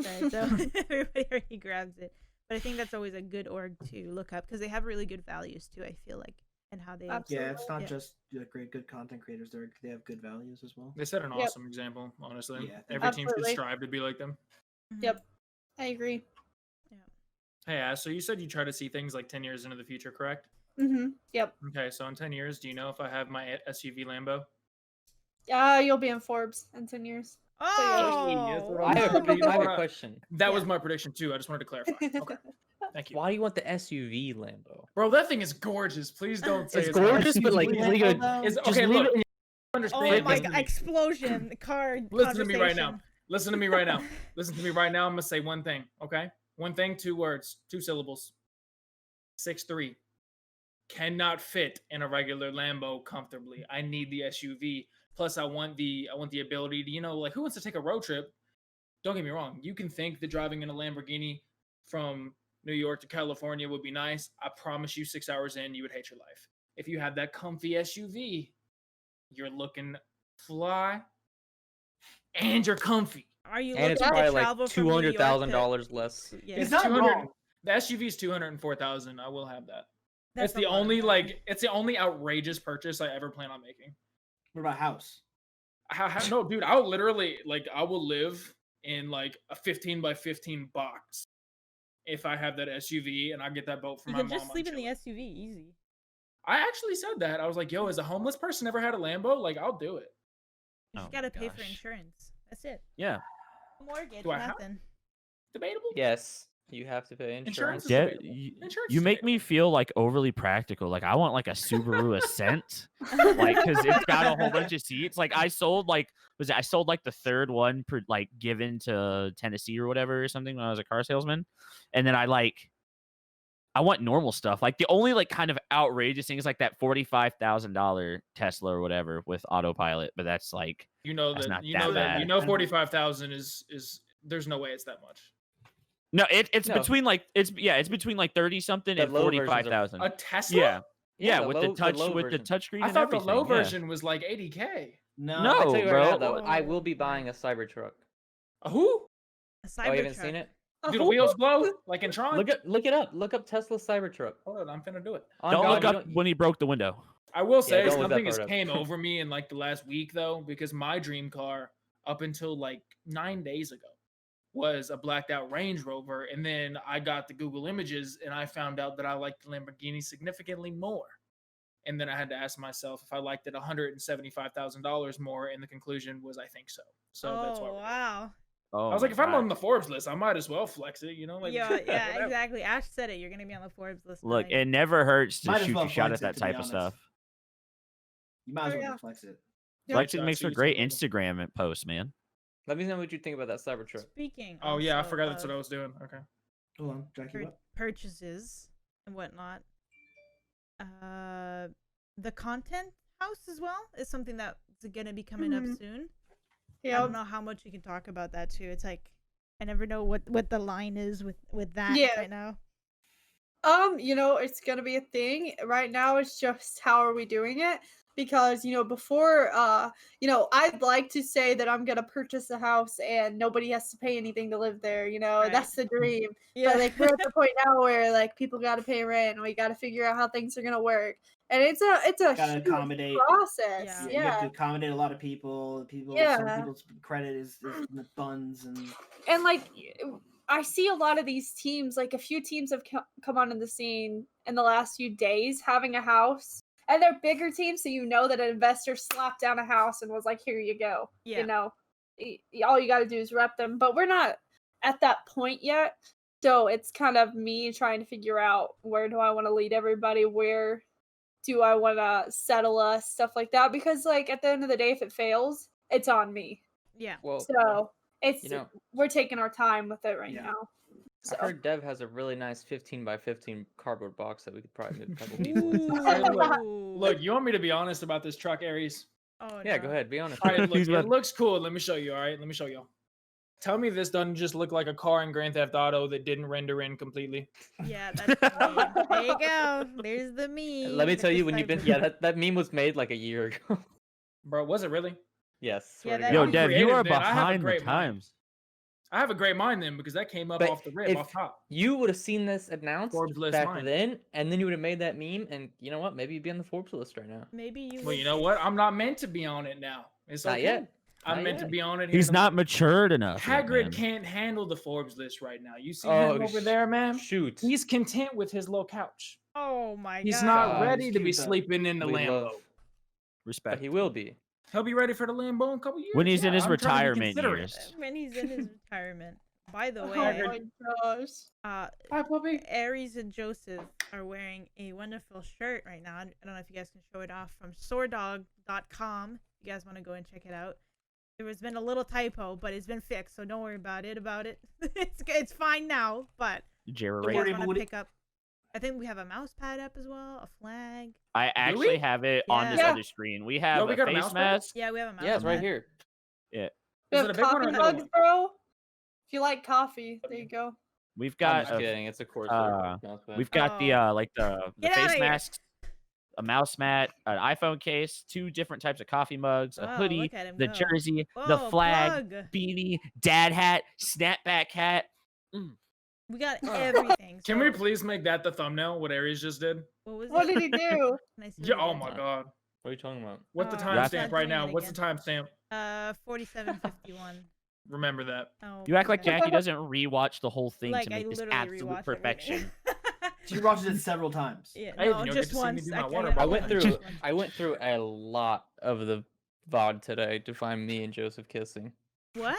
S3: so everybody already grabs it. But I think that's always a good org to look up because they have really good values too. I feel like and how they
S4: it's not just good content creators. They have good values as well.
S6: They set an awesome example. Honestly, every team should strive to be like them.
S5: Yep, I agree.
S3: Yeah.
S6: Hey, Ash, so you said you try to see things like 10 years into the future, correct?
S5: Yep.
S6: Okay, so in 10 years, do you know if I have my SUV Lambo?
S5: You'll be in Forbes in 10 years.
S3: Oh,
S7: I have a question.
S6: That was my prediction too. I just wanted to clarify. Okay. Thank you.
S7: Why do you want the SUV Lambo?
S6: Bro, that thing is gorgeous. Please don't say
S7: it's gorgeous, but like,
S6: okay, look.
S3: Oh my god, explosion. The car.
S6: Listen to me right now. Listen to me right now. Listen to me right now. I'm gonna say one thing, okay? One thing, 2 words, 2 syllables. 6'3". Cannot fit in a regular Lambo comfortably. I need the SUV. Plus, I want the ability to, you know, like who wants to take a road trip? Don't get me wrong. You can think that driving in a Lamborghini from New York to California would be nice. I promise you, 6 hours in, you would hate your life. If you have that comfy SUV, you're looking fly and you're comfy.
S3: Are you?
S7: And it's probably like $200,000 less.
S3: Yeah.
S6: It's not wrong. The SUV is $204,000. I will have that. It's the only it's the only outrageous purchase I ever plan on making.
S4: What about house?
S6: No, dude, I will literally I will live in like a 15 by 15 box if I have that SUV and I get that boat for my mom.
S3: You can just sleep in the SUV, easy.
S6: I actually said that. I was like, yo, as a homeless person ever had a Lambo? Like, I'll do it.
S3: You just gotta pay for insurance. That's it.
S2: Yeah.
S3: Mortgage, nothing.
S6: Debatable?
S7: Yes. You have to pay insurance.
S2: Yeah, you make me feel like overly practical. Like I want like a Subaru Ascent, like because it's got a whole bunch of seats. Like I sold like the third one given to Tennessee or whatever or something when I was a car salesman, and then I want normal stuff. Like the only like kind of outrageous thing is like that $45,000 Tesla or whatever with autopilot, but that's like not that bad.
S6: 45,000 is there's no way it's that much.
S2: No, it's between like it's between like 30 something and 45,000.
S6: A Tesla?
S2: Yeah, with the touchscreen.
S6: I thought the low version was like $80K.
S2: No,
S7: I tell you
S2: bro.
S7: Right now, though, I will be buying a Cybertruck.
S6: A who?
S3: A Cybertruck.
S7: Oh, you haven't seen it?
S6: Do the wheels blow like in Tron?
S7: Look it up. Look up Tesla Cybertruck.
S6: Hold on, I'm finna do it.
S2: Don't look up when he broke the window.
S6: I will say something has came over me in like the last week though, because my dream car up until like 9 days ago was a blacked out Range Rover, and then I got the Google images and I found out that I liked the Lamborghini significantly more. And then I had to ask myself if I liked it $175,000 more, and the conclusion was I think so. So that's why.
S3: Wow.
S2: Oh,
S6: I was like, if I'm on the Forbes list, I might as well flex it, you know? Like,
S3: yeah, exactly. Ash said it. You're gonna be on the Forbes list.
S2: Look, it never hurts to shoot your shot at that type of
S4: honest.
S2: stuff.
S4: You might as well flex it.
S2: Flexing makes for great Instagram posts, man.
S7: Let me know what you think about that Cybertruck.
S3: Speaking.
S6: Oh yeah, I forgot that's what I was doing. Okay.
S4: Hold on, Jackie.
S3: Purchases and whatnot. the content house as well is something that's gonna be coming up soon. I
S5: Yeah.
S3: don't know how much you can talk about that too. It's like I never know what the line is with that
S5: Yeah.
S3: right now.
S5: It's gonna be a thing. Right now it's just how are we doing it? Because, before I'd like to say that I'm gonna purchase a house and nobody has to pay anything to live there,
S3: Right.
S5: that's the dream.
S3: Yeah.
S5: But like we're at the point now where like people gotta pay rent and we gotta figure out how things are gonna work. And it's a
S4: Gotta
S5: huge
S4: accommodate.
S5: process.
S3: Yeah.
S4: You
S5: Yeah.
S4: have to accommodate a lot of people. Some
S5: Yeah.
S4: people's credit is in the funds and
S5: And like I see a lot of these teams, like a few teams have come onto the scene in the last few days having a house, and they're bigger teams, so that an investor slapped down a house and was like, here you go.
S3: Yeah.
S5: All you got to do is rep them, but we're not at that point yet. So it's kind of me trying to figure out where do I want to lead everybody, where do I want to settle us, stuff like that, because like at the end of the day, if it fails, it's on me.
S3: Yeah.
S7: Well,
S5: So it's
S7: you know,
S5: we're taking our time with it right
S4: Yeah.
S5: now. So.
S7: I heard Dev has a really nice 15 by 15 cardboard box that we could probably move a couple people
S3: Ooh.
S7: inside.
S6: Look, you want me to be honest about this truck, Aries?
S3: Oh,
S7: Yeah,
S3: no.
S7: go ahead. Be honest.
S6: All right, look,
S2: He's
S6: it
S2: about-
S6: looks cool. Let me show you. All right, let me show you. Tell me this doesn't just look like a car in Grand Theft Auto that didn't render in completely.
S3: Yeah, that's the meme. There you go. There's the meme.
S7: Let me
S3: with
S7: tell
S3: the
S7: you, when you've been,
S3: cyber-
S7: that meme was made like a year ago.
S6: Bro, was it really?
S7: Yes.
S3: Yeah,
S7: swear to
S3: that-
S2: Yo,
S7: God.
S2: Dev, you
S6: creative,
S2: are
S6: man. I have a
S2: behind the
S6: great mind.
S2: times.
S6: I have a great mind then because that came up
S7: But
S6: off the rip,
S7: if
S6: off top.
S7: you would have seen this announced
S6: Forbes list
S7: back
S6: mine.
S7: then, and then you would have made that meme, and you know what? Maybe you'd be on the Forbes list right now.
S3: Maybe you.
S6: Well,
S3: would-
S6: you know what? I'm not meant to be on it now. It's
S7: Not
S6: okay.
S7: yet.
S6: I'm
S7: Not
S6: meant
S7: yet.
S6: to be on it.
S2: He's
S6: here.
S2: not matured enough. yet,
S6: Hagrid
S2: man.
S6: can't handle the Forbes list right now. You see
S7: Oh,
S6: him over there, man?
S7: Shoot.
S6: He's content with his little couch.
S3: Oh my
S6: He's
S3: god.
S6: not
S7: God.
S6: ready
S4: He's
S6: to be
S4: cute, though.
S6: sleeping in the
S7: We
S6: Lambo.
S7: love-
S2: Respect.
S7: But he will be.
S6: He'll be ready for the Lambo in a couple years.
S2: When he's in his
S6: I'm trying to be
S2: retirement
S6: considerate.
S2: years.
S3: When he's in his retirement. By the
S5: Oh
S3: way,
S5: my gosh.
S3: uh,
S6: Hi, puppy.
S3: Aries and Joseph are wearing a wonderful shirt right now. I don't know if you guys can show it off from soredog.com. If you guys want to go and check it out. There has been a little typo, but it's been fixed, so don't worry about it. It's fine now, but
S2: Jared
S3: if
S2: Ray.
S3: you
S4: worry,
S3: guys
S4: but
S3: want to
S4: would it-
S3: pick up, I think we have a mouse pad up as well, a flag.
S2: I actually have it on this
S3: Yeah.
S2: other screen. We have
S6: we
S2: a
S6: got a
S2: face
S6: mouse pad?
S2: mask.
S3: Yeah, we have a mouse
S7: Yeah, it's right
S3: pad.
S7: here.
S2: Yeah.
S5: We
S6: Is
S5: have
S6: it a big one or
S5: coffee
S6: a little
S5: mugs,
S6: one?
S5: bro. If you like coffee, there you go.
S2: We've
S7: I'm
S2: got
S7: just
S2: a,
S7: kidding. It's a course.
S2: we've got the like the
S3: Get outta
S2: face
S3: here.
S2: masks, a mouse mat, an iPhone case, 2 different types of coffee mugs, a
S3: Wow,
S2: hoodie,
S3: look at him
S2: the
S3: go.
S2: jersey,
S3: Whoa,
S2: the flag,
S3: plug.
S2: beanie, dad hat, snapback hat.
S3: We got everything.
S6: Can we
S3: so-
S6: please make that the thumbnail? What Aries just did?
S3: What was
S5: What
S3: it?
S5: did he do?
S3: Can I see
S6: Yeah.
S3: what
S6: Oh
S3: he
S6: my
S3: did?
S6: god.
S7: What are you talking about?
S6: What's the
S3: Oh,
S2: he's
S6: timestamp
S3: not
S6: right
S3: doing
S6: now?
S3: it
S6: What's the
S3: again.
S6: timestamp?
S3: 4751.
S6: Remember that.
S3: Oh,
S2: You act like
S3: my God.
S2: Jackie doesn't rewatch the whole thing
S3: Like
S2: to
S3: I
S2: make this
S3: literally
S2: absolute
S3: rewatch
S2: perfection.
S4: She watched it several times.
S3: Yeah,
S6: Hey,
S3: no,
S6: then you'll
S3: just
S6: get to see me
S3: once.
S6: do my
S3: I
S6: water
S3: can't-
S6: bottle.
S7: I went through a lot of the VOD today to find me and Joseph kissing.
S3: What?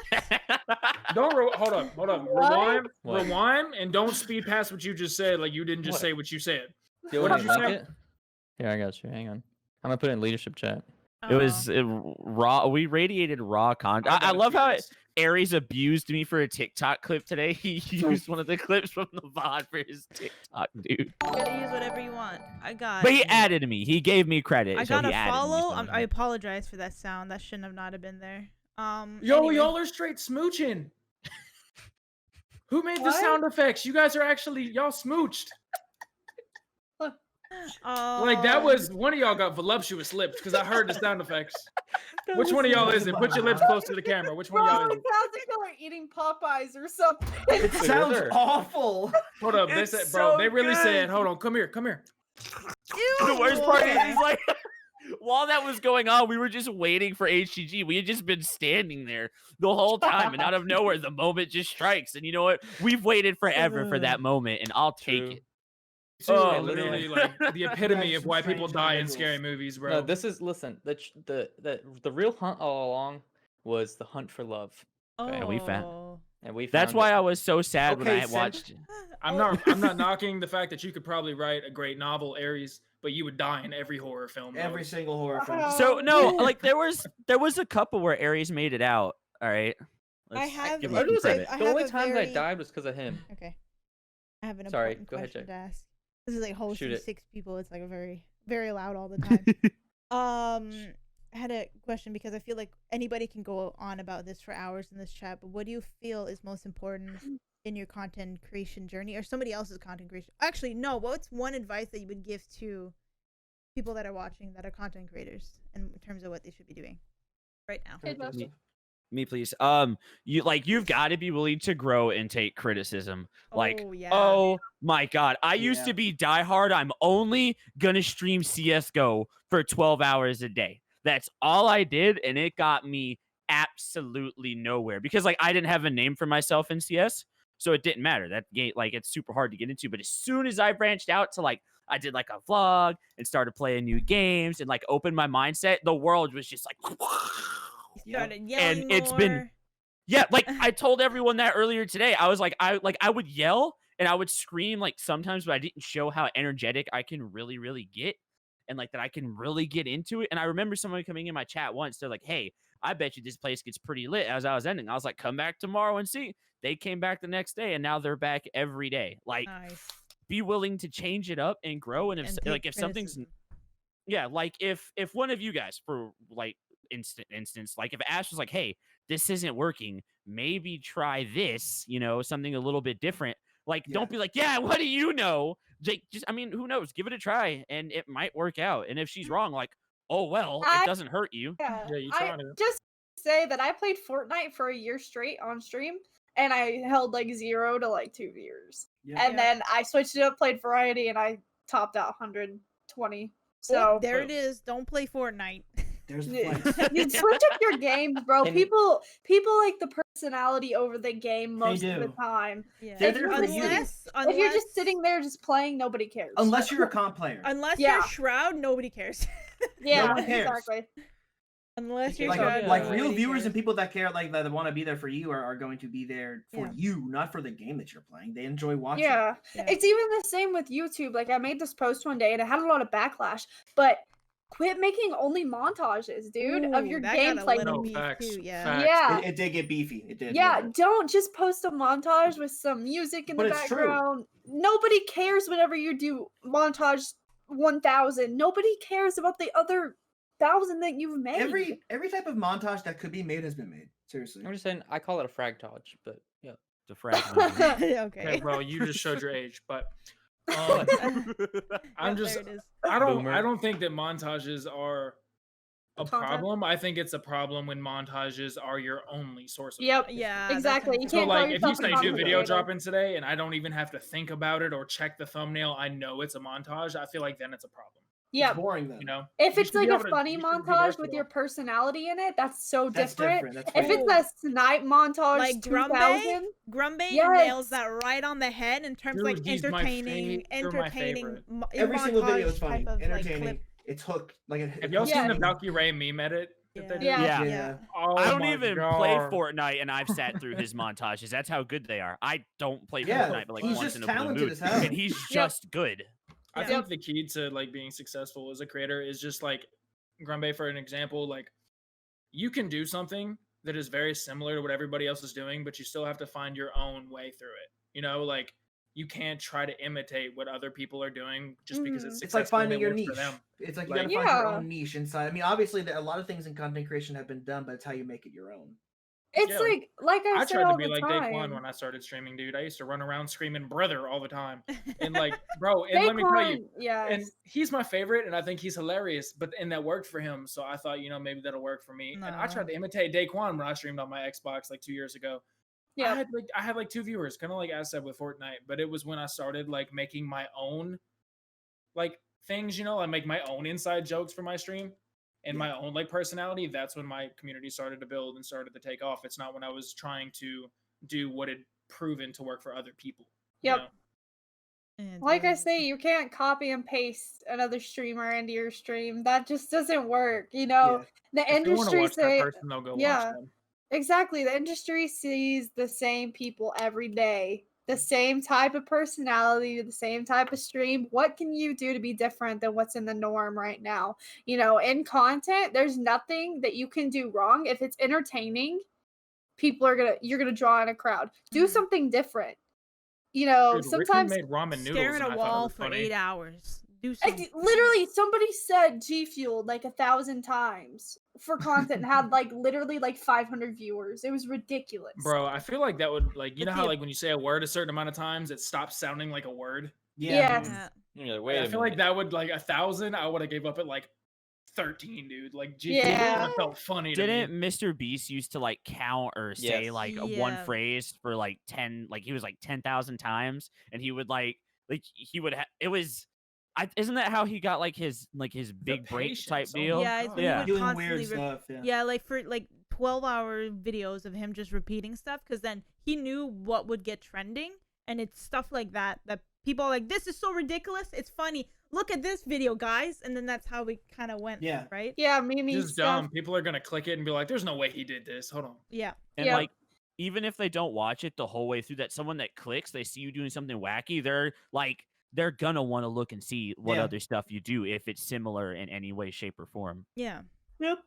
S6: Don't hold up.
S5: What?
S6: Rewind,
S7: What?
S6: rewind, and don't speed past what you just said. Like you didn't just
S7: What?
S6: say what you said.
S7: Do you
S6: What
S7: want
S6: did
S7: to
S6: you
S7: link
S6: say?
S7: it? Here, I got you. Hang on. I'm gonna put it in leadership chat.
S2: It was raw. We radiated raw content. I
S6: gotta
S2: love
S6: see
S2: how
S6: this.
S2: Aries abused me for a TikTok clip today. He used one of the clips from the VOD for his TikTok, dude.
S3: You gotta use whatever you want. I got.
S2: But he added me. He gave me credit.
S3: I
S2: so
S3: got
S2: he
S3: a
S2: added me
S3: follow.
S2: somehow.
S3: I apologize for that sound. That shouldn't have not have been there.
S6: Yo,
S3: Anyway.
S6: y'all are straight smooching. Who made the
S5: What?
S6: sound effects? You guys are actually y'all smooched. Like that
S3: Oh.
S6: was one of y'all got voluptuous lips because I heard the sound effects. Which one of y'all is it? Put your lips close to the camera. Which one
S5: Bro,
S6: of
S5: it
S6: y'all
S5: sounds
S6: is it?
S5: like y'all are eating Popeyes or something.
S4: It
S7: Look at
S4: sounds
S7: her.
S4: awful.
S6: Hold up, they
S4: It's
S6: said, bro.
S4: so
S6: They really
S4: good.
S6: said, hold on, come here.
S2: The worst part is,
S3: Okay.
S2: he's like, while that was going on, we were just waiting for HGG. We had just been standing there the whole time, and out of nowhere, the moment just strikes. And you know what? We've waited forever for that moment, and I'll take
S7: True.
S2: it.
S6: Oh,
S2: Oh,
S6: literally,
S2: man.
S6: like the epitome
S4: Guys,
S6: of
S4: some
S6: why people
S4: strange
S6: die in
S4: individuals.
S6: scary movies, bro.
S7: No, this is listen. The real hunt all along was the hunt for love,
S2: and we found-
S3: Oh.
S7: and we.
S2: That's
S7: found
S2: why
S7: it.
S2: I was so sad when
S4: Okay,
S2: I
S4: Sim.
S2: watched.
S6: I'm not knocking the fact that you could probably write a great novel, Aries, but you would die in every horror film. Bro.
S4: Every single horror film.
S2: So no,
S5: Oh.
S2: like there was a couple where Aries made it out. All right.
S3: I have-
S2: give
S3: I
S2: him
S3: was
S2: some
S3: like,
S2: credit.
S3: I
S7: The
S3: have
S7: only
S3: a
S7: times
S3: very-
S7: I died was because of him.
S3: Okay. I have an
S7: Sorry,
S3: important
S7: go ahead,
S3: question
S7: Jay.
S3: to ask. This is like hosting
S7: Shoot it.
S3: 6 people. It's like a very very loud all the time. I had a question because I feel like anybody can go on about this for hours in this chat, but what do you feel is most important in your content creation journey or somebody else's content creation? Actually, no. What's one advice that you would give to people that are watching that are content creators in terms of what they should be doing right now?
S5: Hey, Joseph.
S2: Me, please. You've got to be willing to grow and take criticism. Like,
S3: Oh, yeah.
S2: oh my God, I used
S4: Yeah.
S2: to be diehard. I'm only gonna stream CS:GO for 12 hours a day. That's all I did, and it got me absolutely nowhere because like I didn't have a name for myself in CS, so it didn't matter. That game, like, it's super hard to get into. But as soon as I branched out to like, I did like a vlog and started playing new games and like opened my mindset, the world was just like.
S3: You started yelling
S2: And it's been-
S3: more.
S2: Yeah, like I told everyone that earlier today. I was like, I would yell and I would scream like sometimes, but I didn't show how energetic I can really, really get, and like that I can really get into it. And I remember someone coming in my chat once. They're like, "Hey, I bet you this place gets pretty lit." As I was ending, I was like, "Come back tomorrow and see." They came back the next day, and now they're back every day. Like,
S3: Nice.
S2: be willing to change it up and grow. And if
S3: And
S2: like
S3: take
S2: if something's
S3: criticism.
S2: yeah, like if one of you guys, for like instance, like if Ash was like, "Hey, this isn't working, maybe try this," something a little bit different. Like,
S4: Yeah.
S2: don't be like, "Yeah, what do you know?" Like, just, I mean, who knows? Give it a try, and it might work out. And if she's wrong, like, oh well,
S5: I-
S2: it doesn't hurt you.
S5: Yeah,
S6: Yeah, you
S5: I
S6: trying to.
S5: just say that I played Fortnite for a year straight on stream, and I held like 0 to like 2 viewers.
S4: Yeah.
S5: And then I switched it up, played variety, and I topped out 120. So
S3: Oh, there it is. Don't play Fortnite.
S4: There's the
S5: Yeah.
S4: flex.
S5: you switch up your games, bro.
S7: And-
S5: People like the personality over the game most of the
S4: do.
S5: time.
S3: Yeah.
S4: They're
S5: If
S4: there
S5: you're
S4: for
S5: just-
S4: you.
S5: If you're just sitting there just playing, nobody cares.
S4: Unless you're a comp player.
S3: Unless
S5: Yeah.
S3: you're Shroud, nobody cares.
S5: yeah,
S4: no one cares.
S5: exactly.
S3: Unless you're
S4: Like,
S3: Shroud,
S4: like
S3: nobody
S4: real viewers
S3: cares.
S4: and people that care, like that want to be there for you, are going to be there for
S3: Yeah.
S4: you, not for the game that you're playing. They enjoy watching.
S5: Yeah.
S3: Yeah.
S5: It's even the same with YouTube. Like I made this post one day and it had a lot of backlash, but quit making only montages, dude, of
S3: Ooh,
S5: your
S3: that got a
S5: gameplay.
S3: little
S6: No,
S3: beef
S6: facts,
S3: too, yeah.
S6: facts.
S5: Yeah.
S4: It did get beefy. It did.
S5: Yeah,
S4: a little bit.
S5: don't just post a montage with some music in
S4: But
S5: the
S4: it's true.
S5: background. Nobody cares whenever you do montage 1000. Nobody cares about the other 1000 that you've made.
S4: Every type of montage that could be made has been made. Seriously.
S7: I'm just saying, I call it a fragtage, but yeah.
S2: The fragment.
S6: Okay,
S3: Okay.
S6: bro, you just showed your age, but
S7: What?
S6: I'm
S3: Yep,
S6: just
S3: there it is.
S6: I don't
S7: Boomer.
S6: think that montages are a
S5: Content.
S6: problem. I think it's a problem when montages are your only source of
S5: Yep.
S6: content.
S3: Yeah, that
S5: Exactly.
S3: sounds
S5: You
S6: So
S5: can't call
S6: like if you
S5: yourself a
S6: say new
S5: content
S6: video
S5: creator.
S6: dropping today and I don't even have to think about it or check the thumbnail, I know it's a montage. I feel like then it's a problem.
S5: Yeah.
S4: It's boring then.
S6: You know?
S5: If
S6: You
S5: it's
S6: should be
S5: like a
S6: able to-
S5: funny
S6: you should be
S5: montage with
S6: versatile.
S5: your personality in it, that's so
S4: That's
S5: different.
S4: different. That's
S5: If
S4: right.
S5: it's a snipe montage
S3: Like Grumbe?
S5: 2000,
S3: Grumbe
S5: Yes.
S3: nails that right on the head in terms of
S6: Dude,
S3: like
S6: he's my
S3: entertaining,
S6: you're my
S3: entertaining.
S6: favorite.
S4: Every single video is
S3: montage
S4: funny,
S3: type of, like,
S4: entertaining.
S3: clip.
S4: It's hooked. Like
S6: Have y'all seen the
S5: Yeah.
S6: Valkyrie meme edit? that they did?
S5: Yeah.
S2: Yeah.
S6: Oh
S2: I don't
S6: my
S2: even
S6: God.
S2: play Fortnite, and I've sat through his montages. That's how good they are. I don't play
S4: Yeah,
S2: Fortnite, but like
S4: he's
S2: once
S4: just
S2: in a blue
S4: talented
S2: moon,
S4: as hell.
S2: and he's just good.
S6: I
S3: Yeah.
S6: think the key to like being successful as a creator is just like Grumbe, for an example, like you can do something that is very similar to what everybody else is doing, but you still have to find your own way through it. You know, like you can't try to imitate what other people are doing just because it's
S5: Mhm.
S4: It's like
S6: successful and
S4: finding
S6: it
S4: your
S6: works
S4: niche.
S6: for them.
S4: It's like you
S6: Like-
S4: gotta find your
S5: Yeah.
S4: own niche inside. I mean, obviously, a lot of things in content creation have been done, but it's how you make it your own.
S5: it's
S6: Yeah.
S5: like I
S6: I
S5: say
S6: tried to
S5: all
S6: be
S5: the
S6: like
S5: time.
S6: Daquan when I started streaming, dude. I used to run around screaming "brother" all the time, and like, bro, and let me tell you,
S5: Daquan, yes.
S6: and he's my favorite, and I think he's hilarious. But and that worked for him, so I thought, maybe that'll work for me. And I tried
S3: No.
S6: to imitate Daquan when I streamed on my Xbox like 2 years ago.
S5: Yeah.
S6: I had like 2 viewers, kind of like I said with Fortnite. But it was when I started like making my own like things, I make my own inside jokes for my stream and my own like personality. That's when my community started to build and started to take off. It's not when I was trying to do what had proven to work for other people. you
S5: Yep.
S6: know?
S3: And,
S5: Like I say, you can't copy and paste another streamer into your stream. That just doesn't work. The
S6: If they want to
S5: industry
S6: watch that
S5: say
S6: person, they'll go
S5: yeah.
S6: watch them.
S5: exactly. The industry sees the same people every day, the same type of personality, the same type of stream. What can you do to be different than what's in the norm right now? In content, there's nothing that you can do wrong. If it's entertaining, you're gonna draw in a crowd. Do
S3: Mhm.
S5: something different.
S6: Dude, Ricky
S5: Sometimes
S6: made ramen noodles.
S3: stare at
S6: and
S3: a
S6: I thought it
S3: wall
S6: was
S3: for
S6: funny.
S3: 8 hours. do something.
S5: Literally, somebody said G Fueled like 1,000 times for content and had like literally like 500 viewers. It was ridiculous.
S6: Bro, I feel like that would like you know
S3: Let's
S6: how
S3: see
S6: like when you say a word a certain amount of times, it stops sounding like a word.
S5: Yeah.
S4: dude.
S7: You're like, wait
S6: I
S7: a
S6: feel like
S7: minute.
S6: that would like 1,000. I would have gave up at like 13, dude. Like,
S5: Yeah.
S6: it felt funny. To
S2: Didn't
S6: me.
S2: Mr. Beast used to like count or say
S7: Yes.
S2: like one
S3: Yeah.
S2: phrase for like 10, like he was like 10,000 times, and he would like he would it was. Isn't that how he got like his big break
S6: patience,
S2: type
S6: oh
S2: deal?
S6: my
S3: Yeah,
S6: God.
S3: he
S2: Yeah.
S3: would
S4: Doing
S3: constantly
S4: weird stuff. Yeah.
S3: Yeah, like for like 12-hour videos of him just repeating stuff, because then he knew what would get trending, and it's stuff like that people are like, this is so ridiculous, it's funny. Look at this video, guys, and then that's how we kind of went.
S4: Yeah.
S3: Right.
S5: Yeah, Mimi
S6: Just
S5: stuff.
S6: dumb. People are gonna click it and be like, "There's no way he did this." Hold on.
S3: Yeah.
S2: And
S5: Yeah.
S2: like, even if they don't watch it the whole way through, that someone that clicks, they see you doing something wacky, they're gonna want to look and see what
S4: Yeah.
S2: other stuff you do if it's similar in any way, shape, or form.
S3: Yeah.
S5: Yep.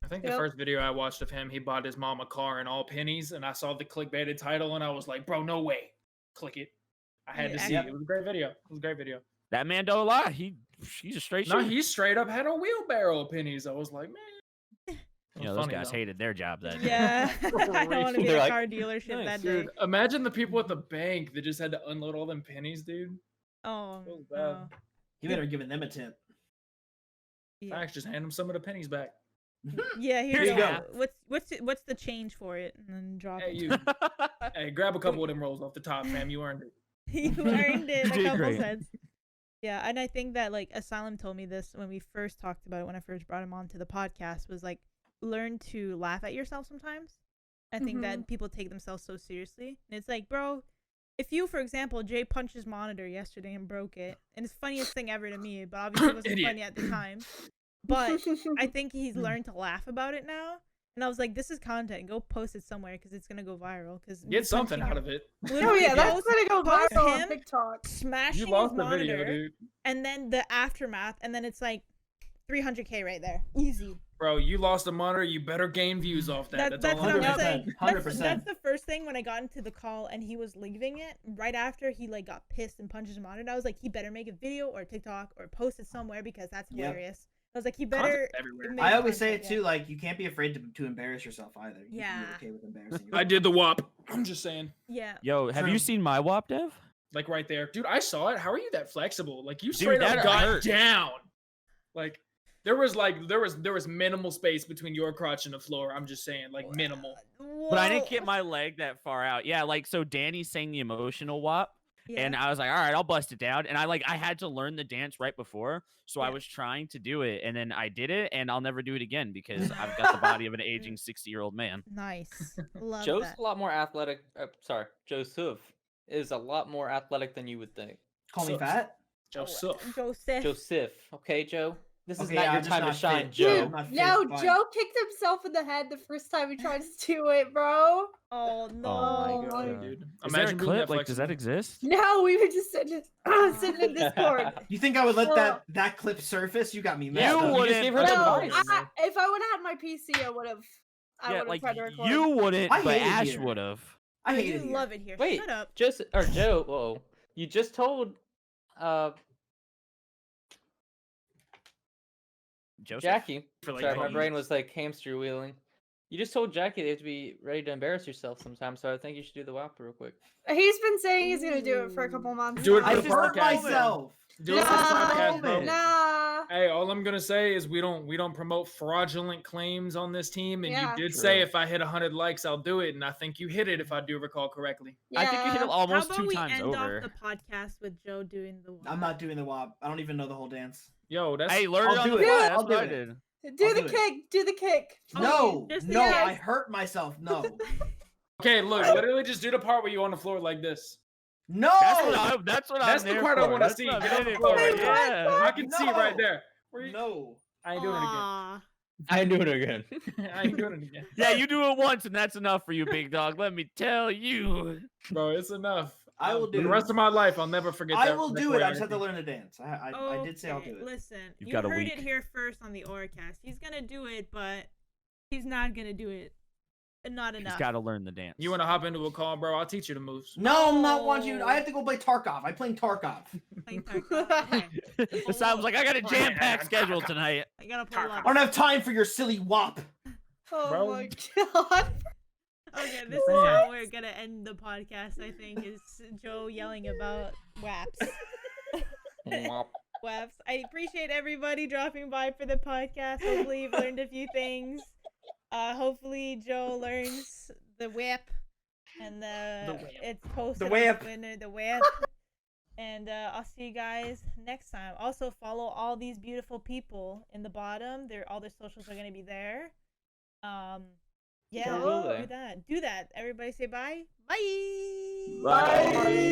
S6: I think the
S5: Yep.
S6: first video I watched of him, he bought his mom a car in all pennies, and I saw the clickbaited title, and I was like, "Bro, no way!" Click it. I had to
S3: Yeah,
S6: see
S4: I-
S6: it. It was a great video. It was a great video.
S2: That man don't lie. He's a straight
S6: No,
S2: shooter.
S6: he straight up had a wheelbarrow of pennies. I was like, man. It
S2: You
S6: was
S2: know, those
S6: funny,
S2: guys
S6: though.
S2: hated their job that day.
S3: Yeah. I don't want to be
S7: They're
S3: at a
S7: like,
S3: car dealership
S7: "Nice,
S3: that
S6: Dude,
S3: day.
S6: imagine the people at the bank that just had to unload all them pennies, dude.
S3: Oh.
S6: Feels bad.
S3: No.
S4: He better giving them a tip.
S3: Yeah.
S6: Max, just hand him some of the pennies back.
S3: Yeah. Here
S4: Here
S3: you
S4: you
S3: go.
S4: go.
S3: What's the change for it? And then drop
S6: Hey,
S3: it.
S6: you. Hey, grab a couple of them rolls off the top, fam. You earned it.
S3: You earned it.
S2: You
S3: A
S2: did
S3: couple
S2: great.
S3: cents. Yeah, and I think that like Asylum told me this when we first talked about it, when I first brought him onto the podcast, was like, learn to laugh at yourself sometimes. I think that people take themselves so seriously. And it's like, bro, if you, for example, Jay punched his monitor yesterday and broke it, and it's the funniest thing ever to me, but obviously it wasn't
S6: Idiot.
S3: funny at the time. But I think he's learned to laugh about it now. And I was like, this is content. Go post it somewhere because it's going to go viral. Cause
S6: Get something out of it.
S5: Oh yeah, that's gonna go
S3: post
S5: viral on
S3: him,
S5: TikTok.
S3: smashing
S6: You lost
S3: his
S6: the
S3: monitor,
S6: video, dude.
S3: and then the aftermath, and then it's like 300K right there. Easy.
S6: Bro, you lost a monitor. You better gain views off that.
S3: That's
S6: all
S3: what
S6: I'm
S3: I'm
S6: saying.
S3: saying.
S4: 100%.
S3: That's the first thing when I got into the call and he was leaving it. Right after he like got pissed and punched his monitor, I was like, he better make a video or TikTok or post it somewhere because that's
S4: Yep.
S3: hilarious. I was like, he
S6: Content's
S3: better.
S6: everywhere.
S3: make
S4: I always say it
S3: content,
S4: too,
S3: yeah.
S4: like you can't be afraid to embarrass yourself either. You can
S3: Yeah.
S4: be okay with embarrassing
S6: I
S4: yourself.
S6: did the WAP. I'm just saying.
S3: Yeah.
S2: Yo, have you
S4: True.
S2: seen my WAP, Dev?
S6: Like right there. Dude, I saw it. How are you that flexible? Like you
S2: Dude,
S6: straight up
S2: that
S6: got
S2: hurt.
S6: down. Like there was minimal space between your crotch and the floor. I'm just saying, like minimal.
S2: But I didn't
S3: Whoa.
S2: get my leg that far out. Yeah, like so Danny sang the emotional WAP.
S3: Yeah.
S2: And I was like, all right, I'll bust it down. And I had to learn the dance right before. So I
S3: Yeah.
S2: was trying to do it. And then I did it. And I'll never do it again because I've got the body of an aging 60-year-old man.
S3: Nice. Love
S7: Joe's
S3: that.
S7: a lot more athletic. Joseph is a lot more athletic than you would think.
S4: Call me
S6: So-
S4: fat.
S6: Joseph.
S3: Joseph.
S7: Joseph, okay, Joe. This is
S4: Okay,
S7: not
S4: yeah,
S7: your
S4: I'm just
S7: time to
S4: not
S7: shine,
S4: fit.
S7: Joe.
S4: I'm not fit,
S5: No,
S4: fine.
S5: Joe kicked himself in the head the first time he tried to do it, bro.
S3: Oh no.
S7: Oh my
S6: God,
S7: God.
S6: dude.
S2: Is there a
S6: being
S2: clip?
S6: that
S2: Like, does that
S6: flexible.
S2: exist?
S5: No, we were just sitting in Discord.
S4: You think I would let
S5: Oh.
S4: that clip surface? You got me mad.
S7: Yeah,
S2: You
S7: you
S2: wouldn't-
S7: just gave her
S2: No,
S7: the
S5: No,
S7: advice.
S5: if I would have had my PC, I would have.
S2: Yeah, like
S5: tried to record.
S2: you wouldn't,
S4: I
S2: but
S4: hate it
S2: Ash
S4: here.
S2: would have.
S4: I
S3: Oh,
S4: hate
S3: you
S4: it here.
S3: love it here.
S7: Wait,
S3: Shut up.
S7: Joe. Whoa, you just told
S2: Joseph.
S7: Jackie.
S6: For like
S7: Sorry, my
S6: 20
S7: brain was like hamster wheeling. You just told Jackie they have to be ready to embarrass yourself sometime, so I think you should do the WAP real quick.
S5: He's been saying he's gonna do it for a couple months.
S6: Do it
S5: now.
S6: for
S4: I
S6: the
S4: just hurt
S6: podcast,
S4: myself.
S6: Do it for the podcast, bro.
S5: Nah.
S6: Hey, all I'm gonna say is we don't promote fraudulent claims on this team. And
S5: Yeah.
S6: you did
S7: True.
S6: say if I hit 100 likes, I'll do it. And I think you hit it if I do recall correctly.
S2: I think you hit it
S5: Yeah.
S2: almost
S3: How
S2: 2
S3: about we
S2: times
S3: end
S2: over.
S3: off the podcast with Joe doing the
S4: I'm not doing the WAP. I don't even know the whole dance.
S6: Yo, that's
S2: Hey, learn
S4: I'll
S2: it on
S4: do
S2: the
S4: it.
S2: fly.
S4: I'll
S2: That's
S4: do
S2: what I
S4: it.
S2: did.
S5: Do
S4: I'll
S5: the
S4: do it.
S5: kick. Do the kick.
S4: No,
S3: just the
S4: no,
S3: yes.
S4: I hurt myself. No,
S6: okay. Look, literally just do the part where you on the floor like this.
S4: no.
S2: That's what
S6: That's
S2: I'm
S6: the
S2: there
S6: part I
S2: for.
S6: wanna
S2: That's
S6: see.
S2: what I'm
S6: Get on
S2: in
S6: the
S2: it
S6: floor
S2: for,
S6: right
S5: there.
S2: yeah.
S6: I can see right
S4: No.
S6: there. Where you-
S4: No.
S6: I ain't doing it again.
S3: Aw.
S7: I do it again.
S6: I ain't doing it again.
S2: Yeah, you do it once and that's enough for you, big dog. Let me tell you.
S6: Bro, it's enough.
S4: I will
S6: For
S4: do
S6: the
S4: it.
S6: rest of my life, I'll never forget that.
S4: I will
S6: that
S4: do it. I just
S6: choreography.
S4: have to learn the dance. I did say I'll do
S3: Okay,
S4: it.
S3: Listen,
S2: You've
S3: you
S2: got a
S3: heard
S2: week.
S3: it here first on the OraCast. He's gonna do it, but he's not gonna do it not enough.
S2: He's got to learn the dance.
S6: You want to hop into a call, bro? I'll teach you the moves.
S4: No, I'm not wanting you. I have to go play Tarkov. I'm playing Tarkov.
S3: Playing Tarkov. Okay.
S2: It sounds like I got a jam-packed schedule tonight.
S3: I gotta play a lot.
S4: I don't have time for your silly wop.
S5: Oh
S6: Bro.
S5: my god.
S3: Okay, this is how we're gonna end the podcast. I think is Joe yelling about WAPs. WAPs. I appreciate everybody dropping by for the podcast. Hopefully you've learned a few things. Hopefully Joe learns the whip and it's posted
S4: The whip.
S3: on Twitter, the whip. And I'll see you guys next time. Also follow all these beautiful people in the bottom. All their socials are gonna be there. Yeah,
S7: Sure will
S3: do that. Everybody say bye. Bye.
S7: Bye.